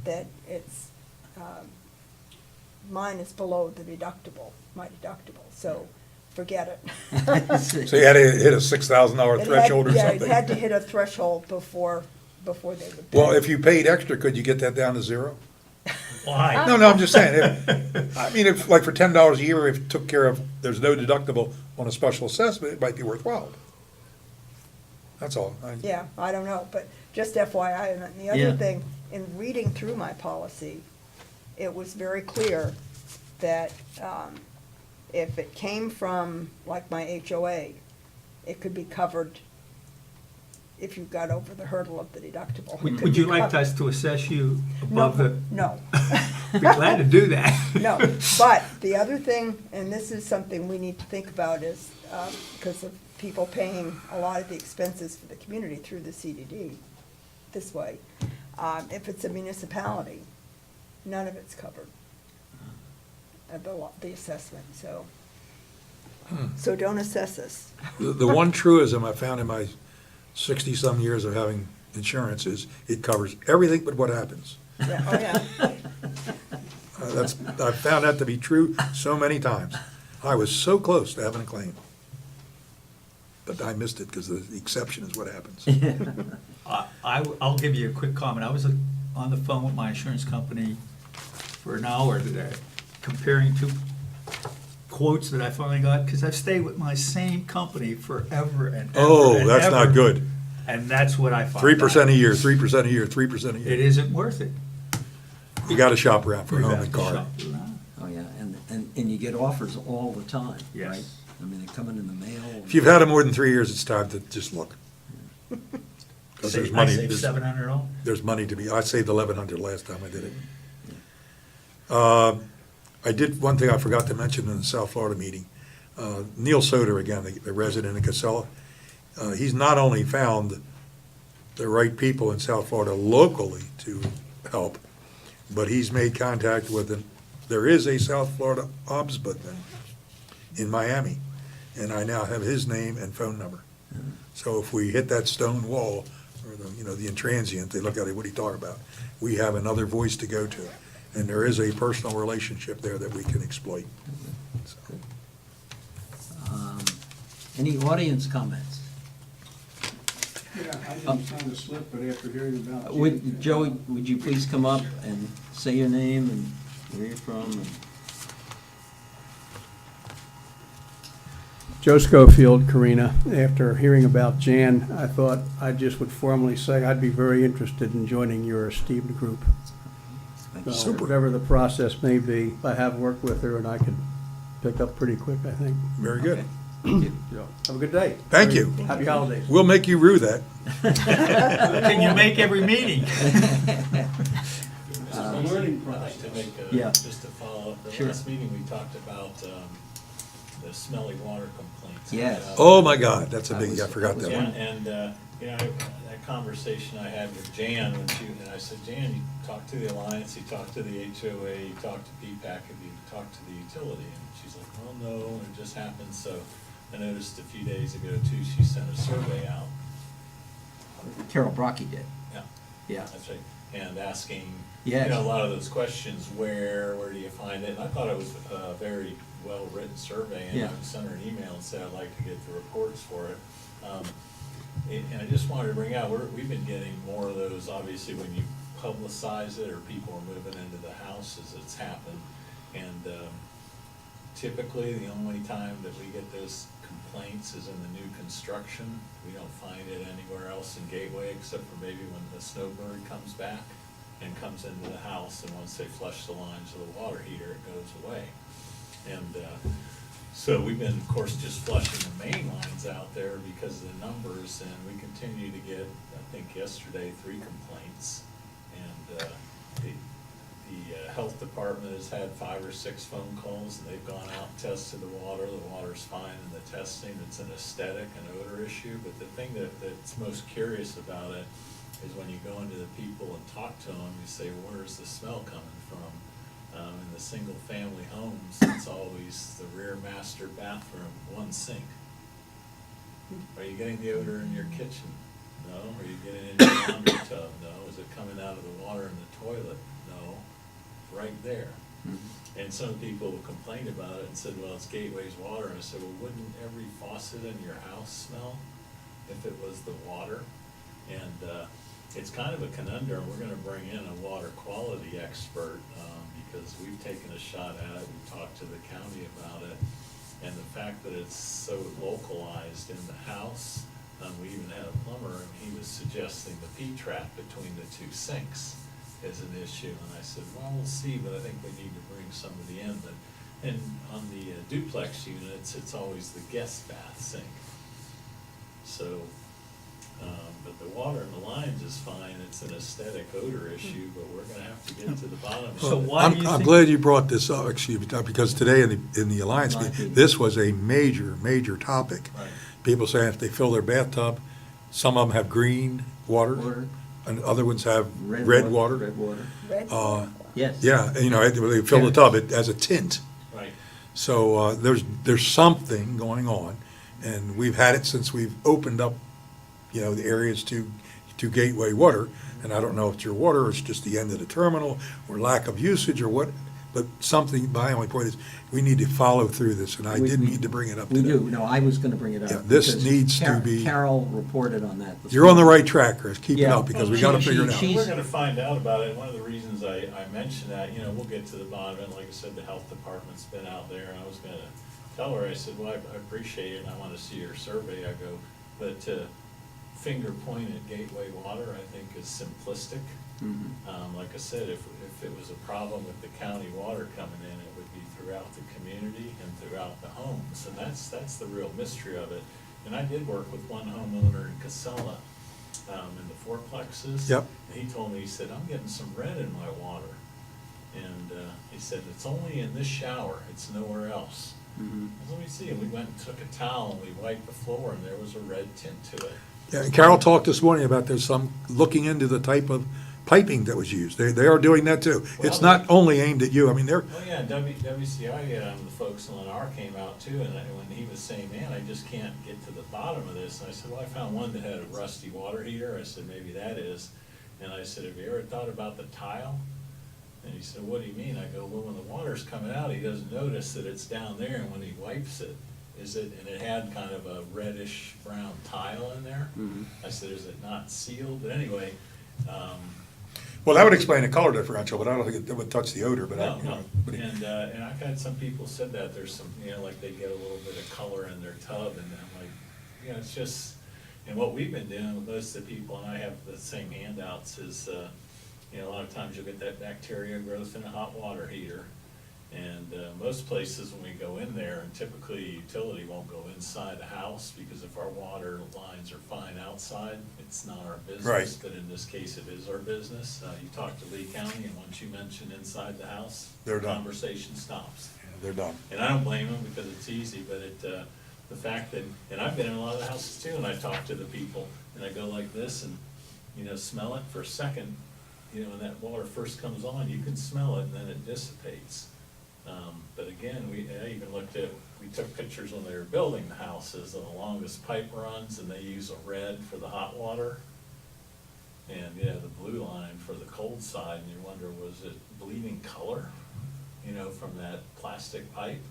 that it's, mine is below the deductible, my deductible, so forget it. So you had to hit a $6,000 It had- threshold or Yeah, something? it had to hit a threshold before they would pay. Well, if you paid extra, could you get that down to zero? Why? No, I'm just saying, if, like for $10 a year, if it took care of, there's no deductible on a special assessment, it might be worthwhile. That's all. Yeah, I don't know, but just FYI, and then the Yeah. other thing, in reading through my policy, it was very clear that if it came from, like, my HOA, it could be covered if you got over the hurdle of the deductible. It could Would you be like covered. us to assess you No, above the, no. be glad to do that. No, but the other thing, and this is something we need to think about, is, because of people paying a lot of the expenses for the community through the CDD this way, if it's a municipality, none of it's covered, the assessment, so. So don't assess us. The one truism I found in my 60-some years of having insurance is it covers everything but what happens. Yeah, oh, yeah. I've found that to be true so many times. I was so close to having a claim. But I missed it because the exception is what happens. I'll give you a quick comment. I was on the phone with my insurance company for an hour today, comparing two quotes that I finally got, because I've stayed with my same company forever and ever. Oh, and that's not ever. good. And that's what I find. 3% a year, 3% a year, 3% a It year. isn't worth it. You gotta shop around for a You home have and to car. shop around. Oh, yeah, and you get offers all the time, Yes. right? I mean, they're coming in the mail. If you've had it more than 3 years, it's time to just look. 'Cause there's I money, saved there's- $700. there's money to be, I saved 1,100 last time I did it. I did, one thing I forgot to mention in the South Florida meeting, Neil Soder, again, the resident in Casella, he's not only found the right people in South Florida locally to help, but he's made contact with there is a South Florida ombudsman in Miami, and I now have his name and phone number. So if we hit that stone wall, or the intransient, they look at it, what are you talking about? We have another voice to go to, and there is a personal relationship there that we can exploit. So, Any audience comments? Yeah, I didn't sign the slip, but after hearing about. Joey, would you please come up and say your name and where you're from? and- Joe Schofield, Karina. After hearing about Jan, I thought I just would formally say I'd be very interested in joining your esteemed group. Thank you. So Super. Whatever the process may be, I have worked with her and I can pick up pretty quick, I think. very good. Okay. Thank you. So, have a good day. Thank you. Happy holidays. We'll make you rue that. Can you make every meeting? It's a learning process. To make Yeah. just to follow up, the Sure. last meeting, we talked about the smelly water complaints. Yes. Oh, my God, that's a big, I forgot that Yeah, one. and, that conversation I had with Jan, and I said, Jan, you talked to the Alliance, you talked to the HOA, you talked to PPAC, have you talked to the utility? And she's like, well, no, and it just happened, so I noticed a few days ago too, she sent a survey out. Carol Brocky did, Yeah. yeah. That's right, and asking, Yes. a lot of those questions, where do you find it? And I thought it was a very well-written survey, and Yeah. I sent her an email and said I'd like to get the reports for it. And I just wanted to bring out, we've been getting more of those, obviously, when you publicize it, or people are moving into the house as it's happened. And typically, the only time that we get those complaints is in the new construction. We don't find it anywhere else in Gateway, except for maybe when the snowbird comes back and comes into the house, and once they flush the lines of the water heater, it goes away. And so we've been, of course, just flushing the main lines out there because of the numbers, and we continue to get, I think yesterday, 3 complaints. And the health department has had 5 or 6 phone calls, and they've gone out and tested the water's fine in the testing, it's an aesthetic and odor issue, but the thing that's most curious about it is when you go into the people and talk to them, you say, where's the smell coming from? In the single-family homes, it's always the rear master bathroom, 1 sink. Are you getting the odor in your kitchen? No. Are you getting it in your laundry tub? No. Is it coming out of the water in the toilet? No. Right there. Mhm. And some people complained about it and said, well, it's Gateway's water. And I said, well, wouldn't every faucet in your house smell if it was the water? And it's kind of a conundrum. We're gonna bring in a water quality expert, because we've taken a shot at it. We've talked to the county about it. And the fact that it's so localized in the house, we even had a plumber, and he was suggesting the P-trap between the 2 sinks is an issue. And I said, well, we'll see, but I think we need to bring somebody in. And on the duplex units, it's always the guest bath sink. So, but the water in the lines is fine, it's an aesthetic odor issue, but we're gonna have to get to the bottom of it. So why do you I'm think- glad you brought this up, excuse me, Tom, because today in the Alliance meeting, this was a major, major topic. Right. People saying if they fill their bathtub, some of them have green water, Water, and other ones have red Red water. water, Red? Uh, yes. Yeah, they fill the tub, it has a tint. Right. So there's something going on, and we've had it since we've opened up, the areas to Gateway Water. And I don't know if it's your water, or it's just the end of the terminal, or lack of usage, or what, but something, my only point is, we need to follow through this, and I We- did we- need to bring it up We today. do, no, I was gonna bring it up. Yeah, this because needs to be- Carol reported on that. this You're on the morning. right track, Chris, keep it Yeah. up, because we She- gotta she- figure it out. she- We're gonna find out about it, and one of the reasons I mentioned that, we'll get to the bottom of it, like I said, the health department's been out there, and I was gonna tell her, I said, well, I appreciate it, and I wanna see your survey, I go, but to finger point at Gateway Water, I think is simplistic. Like I said, if it was a problem with the county water coming in, it would be throughout the community and throughout the homes, and that's the real mystery of it. And I did work with one homeowner in Casella, in the fourplexes. Yep. And he told me, he said, I'm getting some red in my water. And, he said, it's only in this shower, it's nowhere else. I said, let me see, and we went and took a towel and we wiped the floor, and there was a red tint to it. Yeah, and Carol talked this morning about there's some, looking into the type of piping that was used. They are doing that too. It's Well, not only aimed at you, I mean, they're, Oh, yeah, WCI, the folks in Lennar came out too, and when he was saying, man, I just can't get to the bottom of this, and I said, well, I found one that had a rusty water heater, I said, maybe that is. And I said, have you ever thought about the tile? And he said, what do you mean? I go, well, when the water's coming out, he doesn't notice that it's down there, and when he wipes it, and it had kind of a reddish brown tile in there. I said, is it not sealed? But anyway, well, that would explain the color differential, but I don't think it would touch the odor, but I, no. but And I've had some people said that, there's some, like they get a little bit of color in their tub, and I'm like, it's just, and what we've been doing with most of the people, and I have the same handouts, is, a lot of times you'll get that bacteria growth in a hot water heater. And most places, when we go in there, and typically utility won't go inside the house, because if our water lines are fine outside, it's not our business. Right. But in this case, it is our business. You talk to Lee County, and once you mention inside the house, They're the done. conversation stops. they're done. And I don't blame them, because it's easy, but the fact that, and I've been in a lot of the houses too, and I talk to the people, and I go like this, and, smell it for a second, when that water first comes on, you can smell it, and then it dissipates. But again, I even we took pictures when they were building the houses of the longest pipe runs, and they use a red for the hot water. And, the blue line for the cold side, and you wonder, was it bleeding color, from that plastic pipe?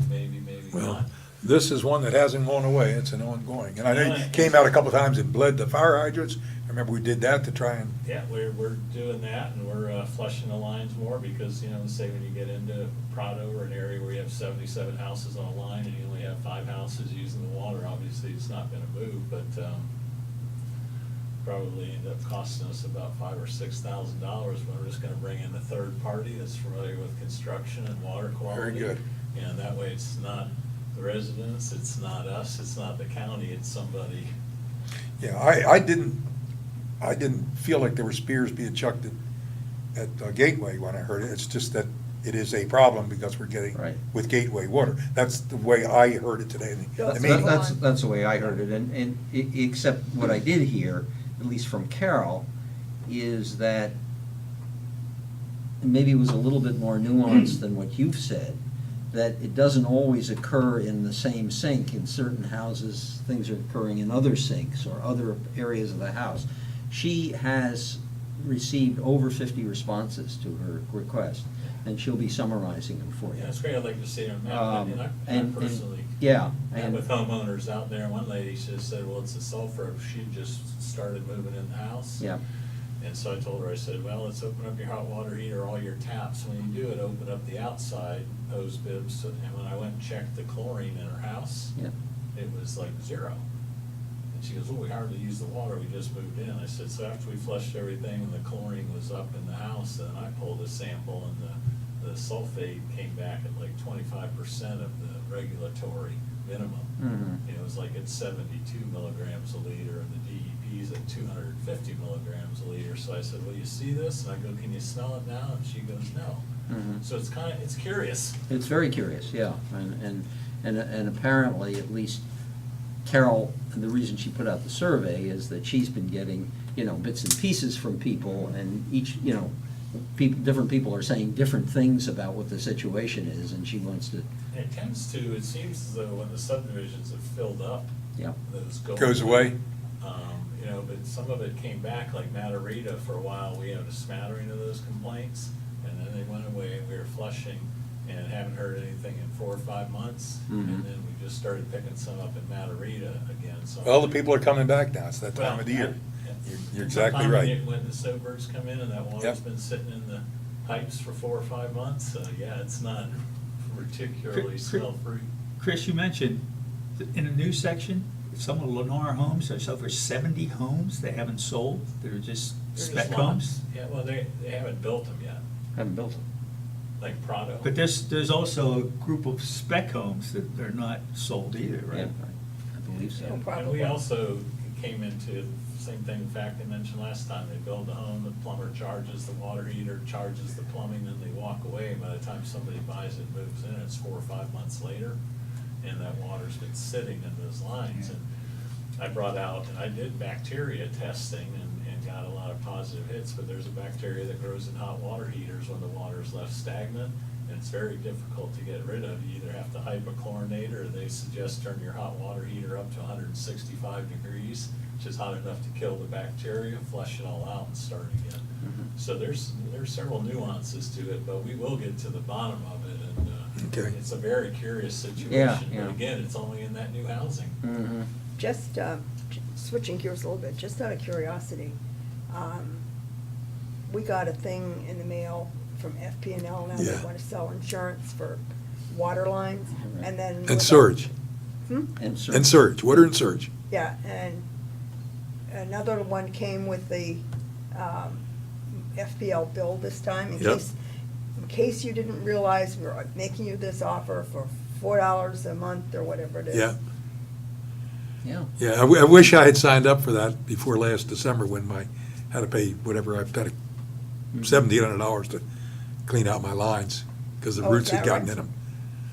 Maybe Well, not. this is one that hasn't gone away, it's an ongoing, and I know Yeah. it came out a couple of times and bled the fire hydrants. I remember we did that to try and, Yeah, we're doing that, and we're flushing the lines more, because, say when you get into Prado, or an area where you have 77 houses on a line, and you only have 5 houses using the water, obviously it's not gonna move, but probably end up costing us about $5,000 or $6,000, when we're just gonna bring in a third party that's familiar with construction and water quality. good. And that way, it's not the residents, it's not us, it's not the county, it's somebody. yeah, I didn't feel like there were spears being chucked at Gateway when I heard it. It's just that it is a problem because we're getting Right. with Gateway Water. That's the way I heard it today in the That's meeting. That's the way I heard it, and except what I did hear, at least from Carol, is that maybe it was a little bit more nuanced than what you've said, that it doesn't always occur in the same sink. In certain houses, things are occurring in other sinks or other areas of the house. She has received over 50 responses to her request, and she'll be summarizing them for you. Yeah, it's great, I'd like to see them, and I And- personally. yeah, met and- with homeowners out there, one lady just said, well, it's the sulfur, she just started moving in the house. Yeah. And so I told her, I said, well, let's open up your hot water heater, all your taps, when you do it, open up the outside hose bibs, and when I went and checked the chlorine in her house, Yeah. it was like 0. And she goes, well, we hardly use the water, we just moved in. I said, so after we flushed everything and the chlorine was up in the house, then I pulled a sample, and the sulfate came back at like 25% of the regulatory minimum. Mhm. It was like at 72 milligrams a liter, and the DEP's at 250 milligrams a liter. So I said, well, you see this? And I go, can you smell it now? And she goes, no. Mhm. So it's curious. It's very curious, yeah, and apparently, at least Carol, the reason she put out the survey is that she's been getting, bits and pieces from people, and each, different people are saying different things about what the situation is, and she wants to, It tends to, it seems as though when the subdivisions have filled up, yeah. those Goes away? You know, but some of it came back, like Matarita, for a while, we had a smattering of those complaints, and then they went away, and we were flushing, and haven't heard anything in 4 or 5 months, Mhm. and then we just started picking some up in Matarita again, so. Well, the people are coming back now, it's that time Well, of the year. yeah. You're exactly Sometime right. When the snowbirds come in and that water's Yep. been sitting in the pipes for 4 or 5 months, yeah, it's not particularly smell-free. Chris, you mentioned, in a new section, some of Lennar homes, there's over 70 homes they haven't sold, that are just They're spec just homes. lots. Yeah, well, they haven't built them yet, Haven't built it. like Prado. But there's also a group of spec homes that are not sold either, Yeah, right? I believe so. No problem. And we also came into, same thing, in fact, they mentioned last time, they build a home, the plumber charges the water heater, charges the plumbing, then they walk away. By the time somebody buys it, moves in, it's 4 or 5 months later, and that water's been sitting in those lines. And I brought out, and I did bacteria testing and got a lot of positive hits, but there's a bacteria that grows in hot water heaters when the water's left stagnant, and it's very difficult to get rid of. You either have to hypochlorinate, or they suggest turn your hot water heater up to 165 degrees, which is hot enough to kill the bacteria, flush it all out and start again. Mhm. So there's several nuances to it, but we will get to the bottom of it, and Okay. it's a very curious Yeah, situation. yeah. But again, it's only in that new housing. Mhm. Just switching gears a little bit, just out of curiosity, we got a thing in the mail from FP&L now, they Yeah. want to sell insurance for water lines, and then. And surge, Hmm? And so. and surge, water and surge. Yeah, and another one came with the FPL bill this time, Yep. in case you didn't realize, we're making you this offer for $4 a month or whatever it is. Yeah. Yeah. Yeah, I wish I had signed up for that before last December when I had to pay whatever, I had $1,700 to clean out my lines, because the Oh, is roots had that gotten right? in them.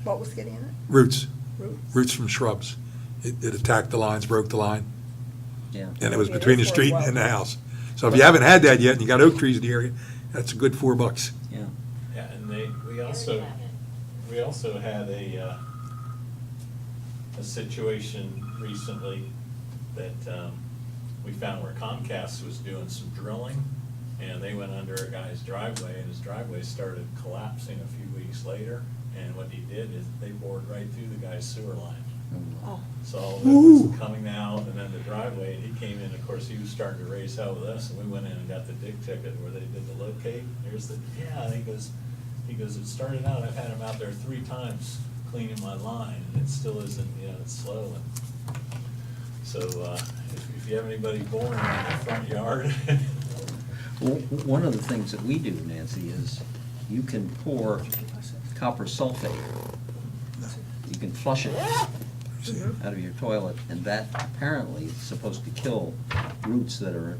What was getting in it? Roots, Roots? roots from shrubs. It attacked the lines, broke the line, Yeah. and it was Maybe it between the is street worthwhile. and the house. So if you haven't had that yet, and you got oak trees in the area, that's a good $4. Yeah. Yeah, and we also had a situation recently that we found where Comcast was doing some drilling, and they went under a guy's driveway, and his driveway started collapsing a few weeks later, and what he did is they bored right through the guy's sewer line. Oh, So all of it was coming out, and then the driveway, and he came in, of course, he was starting to raise hell with us, and we went in and got the dig ticket where they did the locate. Here's the, yeah, he goes, it started out, I've had him out there 3 times cleaning my line, and it still isn't, it's slow. And so, if you have anybody boring in the front yard. Well, one of the things that we do, Nancy, is you can pour copper sulfate. You can flush it out of your toilet, and that apparently is supposed to kill roots that are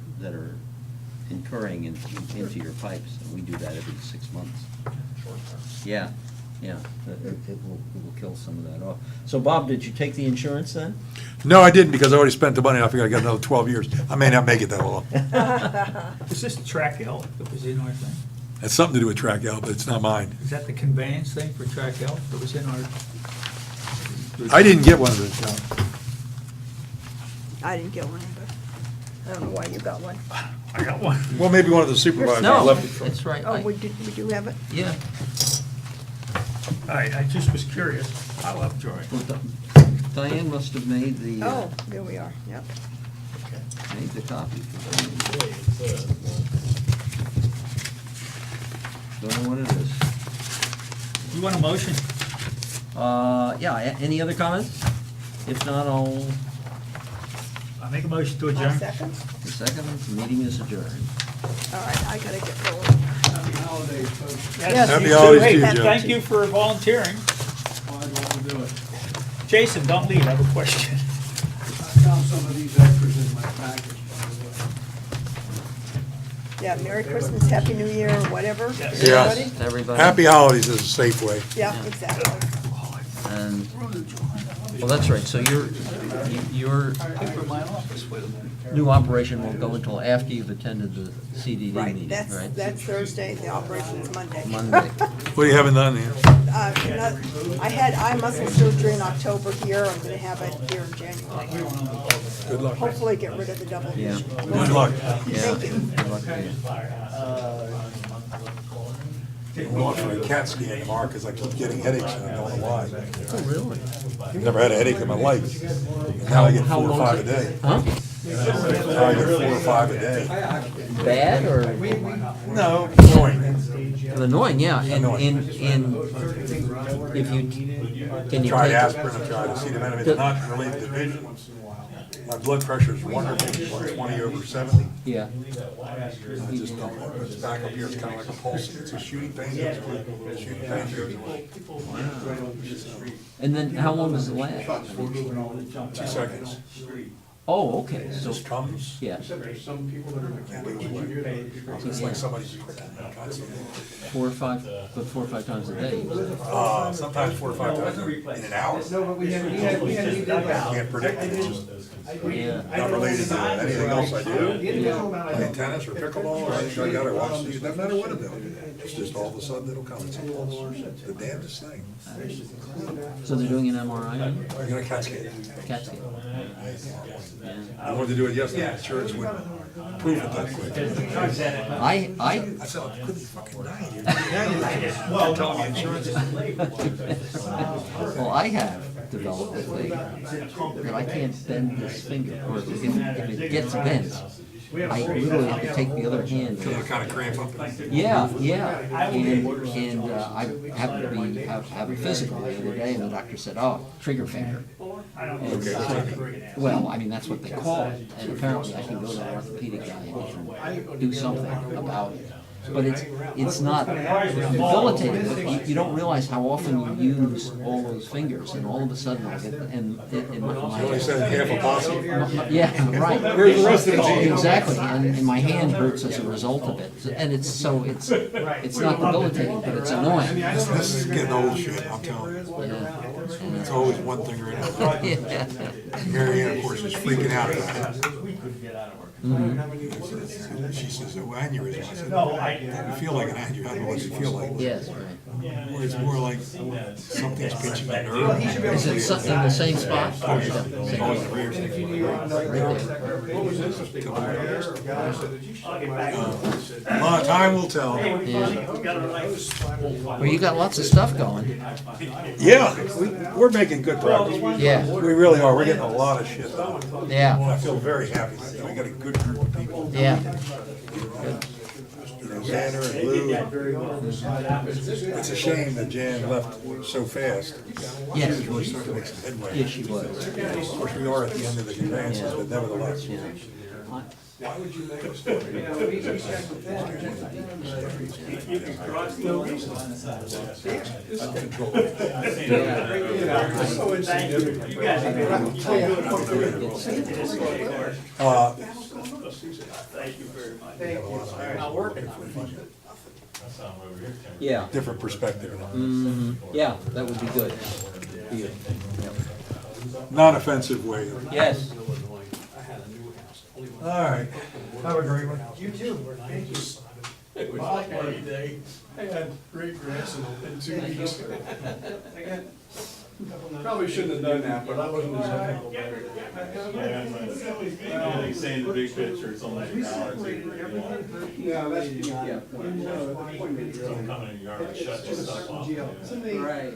incurring into your pipes. And we do that every 6 months. Yeah, yeah, it will kill some of that off. So Bob, did you take the insurance then? No, I didn't, because I already spent the money, I figured I got another 12 years. I may not make it that long. Was this track L that was in our thing? It's something to do with track L, but it's not mine. Is that the conveyance thing for track L that was in our? I didn't get one of those, no. I didn't get one either. I don't know why you got one. I got one. Well, maybe one of the supervisors No, left it from. that's right. Oh, we do have it? Yeah. All right, I just was curious. I love drawing. Well, Diane must have made the, Oh, there we are, yep. made the copy. Don't know what it is. You want a motion? Yeah, any other comments? If not, I'll, I make a motion to I'll adjourn. second. the second, meeting is adjourned. All right, I gotta get rolling. Happy holidays, folks. Yes, Happy you holidays too. to you, Hey, Joe. Thank you for volunteering. I'd love to do it. Jason, don't leave, I have a question. I found some of these extras in my package, by the way. Yeah, Merry Christmas, Happy New Year, whatever, Yes. Yeah. everybody. Everybody. Happy holidays is a safe way. Yeah, exactly. And Well, that's right, so your new operation won't go until after you've attended the CDD Right, meeting, that's, right? that's Thursday, the operation is Monday. Monday. What do you haven't done here? I had eye muscle surgery in October here, I'm gonna have it here in January. Good luck. Hopefully get rid of the double Yeah. vision. Good luck. Yeah. Thank you. Good luck to you. I'm going for a CAT scan tomorrow because I keep getting headaches and I don't know why. Oh, really? I've never had a headache in my life. And now I get How 4 or long 5 a is day. it? Huh? Now I get 4 or 5 a day. Bad or No, annoying. annoying? Yeah, Annoying. if you, can you Tried take aspirin, I tried acetaminophen, it's not related to vision. My blood pressure is wonderful, 120/70. Yeah, I just don't, it's back up here, it's kind of like a pulse, it's a shooting pain, shooting pain goes away. and then how long does it last? 2 seconds. Oh, okay, It so, just comes, yeah, can't go away. It's like somebody's pricking me, God, so- 4 or 5 times a day. sometimes 4 or 5 times in an hour. No, but we had I can't predict it, it's just Yeah, not related to anything else I do. The individual amount I Playing don't. tennis or pickleball or anything like that, I watch, it doesn't matter what I do. It's just all of a sudden it'll come, it's a pulse, the damnedest thing. so they're doing an MRI, I got a CAT scan. CAT scan. I wanted to do it yesterday, insurance wouldn't approve it that quick. I I said, I could be fucking dying here. Well, telling me insurance. Well, I have developed a thing that I can't bend this finger, or if it gets bent, I literally have to take the other hand. Feel it kind of cramp up. Yeah, yeah, and I happened to have a physical the other day, and the doctor said, "Oh, trigger finger." And so, well, I mean, that's what they call it, and apparently I can go to an orthopedic guy and he can do something about it. But it's not debilitating, but you don't realize how often you use all those fingers, and all of a sudden I'll get, and my. You only said half a posse. Yeah, right. Where's the rest of the team? Exactly, and my hand hurts as a result of it, and it's not debilitating, but it's annoying. This is getting old shit, I'm telling you. Yeah. It's always one thing or another. Yeah. Mary Ann, of course, is freaking out about it. Mhm. She says, oh, aneurysm. I said, you feel like an aneurysm, I don't know what you feel like. Yes, right. Or it's more like something's pinching the nerve. Is it in the same spot? Oh, yeah. Oh, it's weird. Well, time will tell. Yeah. Well, you got lots of stuff going. Yeah, we're making good progress. Yeah. We really are. We're getting a lot of shit done. Yeah, I feel very happy. We got a good group of people. yeah. You know, Xander and Lou. It's a shame that Jan left so fast. Yes. She was really starting to make some headway. Yes, she was. Of course, we are at the end of the advances, but nevertheless. Yeah. Yeah. Different perspective. Yeah, that would be good. Non-offensive way. Yes. All right. Have a great one. You too. Thank you. It was like any day. I had great grass in 2 weeks. Probably shouldn't have done that, but I wasn't as technical about it. They say in the big picture, it's only an hour. Yeah, that's, yeah. Don't come in your yard and shut your stuff off. Right.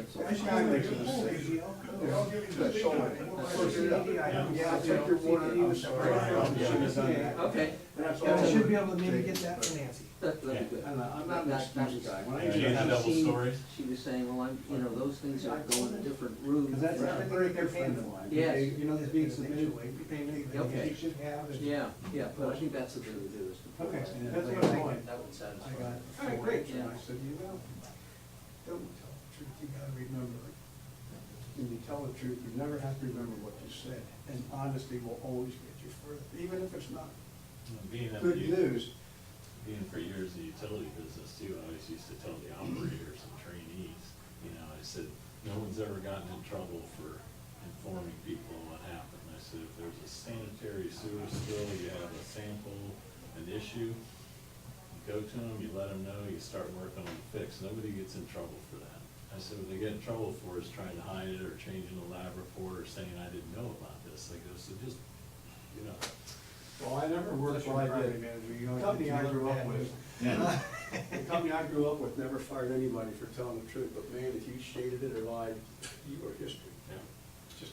Okay. I should be able to maybe get that for Nancy. That'd be good. I'm not an excuse guy. When I Usually usually have double stories. She was saying, well, those things are going a different route. because that's everything that they're paying for. Yes. You know, this being submitted, payment that Okay. they should have. and- Yeah, yeah, but I think that's the thing to do is to. Okay, And that's that what I'm going. That would satisfy. I got it. All right, great. Yeah. I said, you know, don't tell the truth, you gotta remember it. When you tell the truth, you never have to remember what you said, and honesty will always get you further, even if it's not Being good news. for years in the utility business too, I always used to tell the operators and trainees, I said, no one's ever gotten in trouble for informing people on what happened. I said, if there's a sanitary sewer spill, you have a sample, an issue, you go to them, you let them know, you start working on the fix. Nobody gets in trouble for that. I said, what they get in trouble for is trying to hide it or changing the lab report or saying, I didn't know about this. They go, so just, you know. Well, I never worked That's your where I property did. manager, you The only company get I to grew look up at with. The company I grew up with never fired anybody for telling the truth, but man, if you shaded it or lied, you were history. Yeah. Just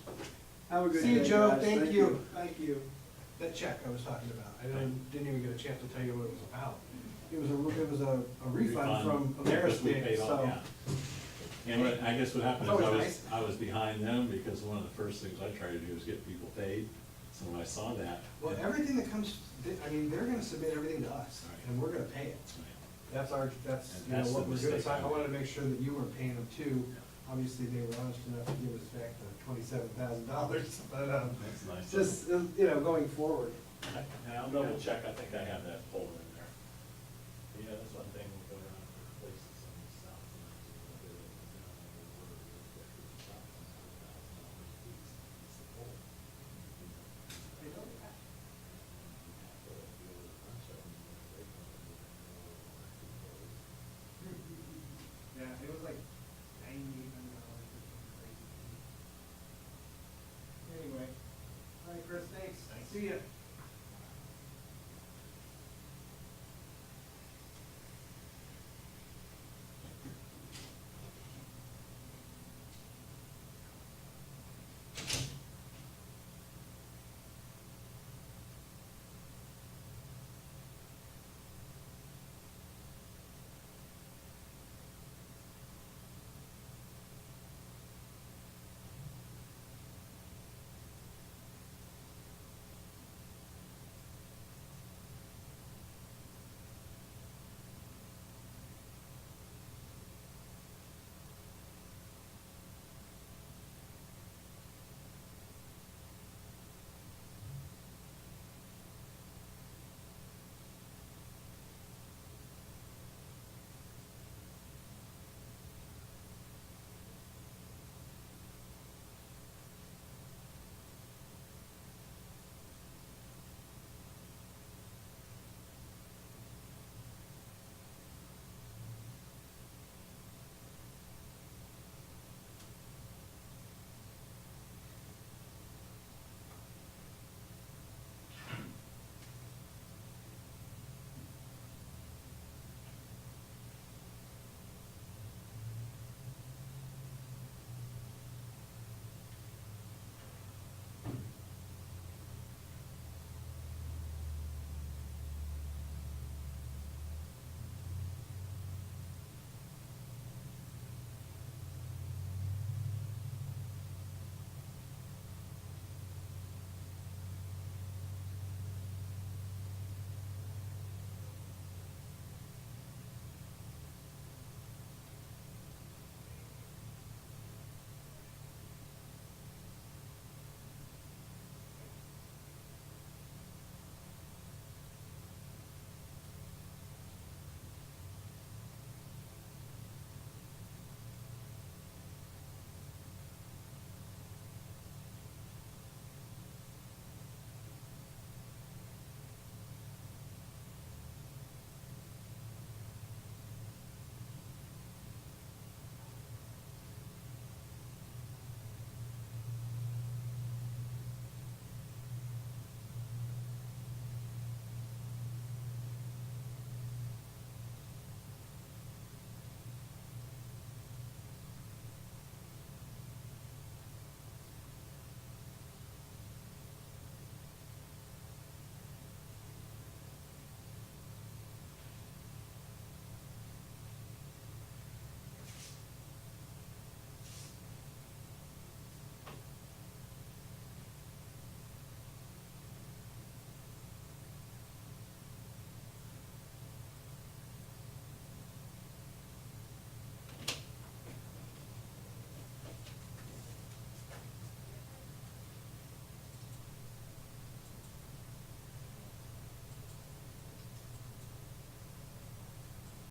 have a good See day, you, Joe, guys. thank you. Thank you. That check I was talking about, I didn't even get a chance to tell you what it was about. It was a refund from Because we Ameristate, paid all, so. yeah. And what, I guess what happened That is was nice. I was behind them because one of the first things I tried to do was get people paid. So when I saw that. Well, everything that comes, I mean, they're gonna submit everything to us, Right. and we're gonna pay it. That's our, that's, And you know, that's what the we're doing, mistake so I I wanted to made. make sure that you weren't paying them too. Obviously, they were honest enough to give us back the $27,000, but, That's nice. just, you know, going forward. And I'll double check, I think I have that folder in there. Yeah, that's one thing we'll go around for places on the south. Yeah, it was like $9,800. Anyway, all right, Chris, thanks. See ya.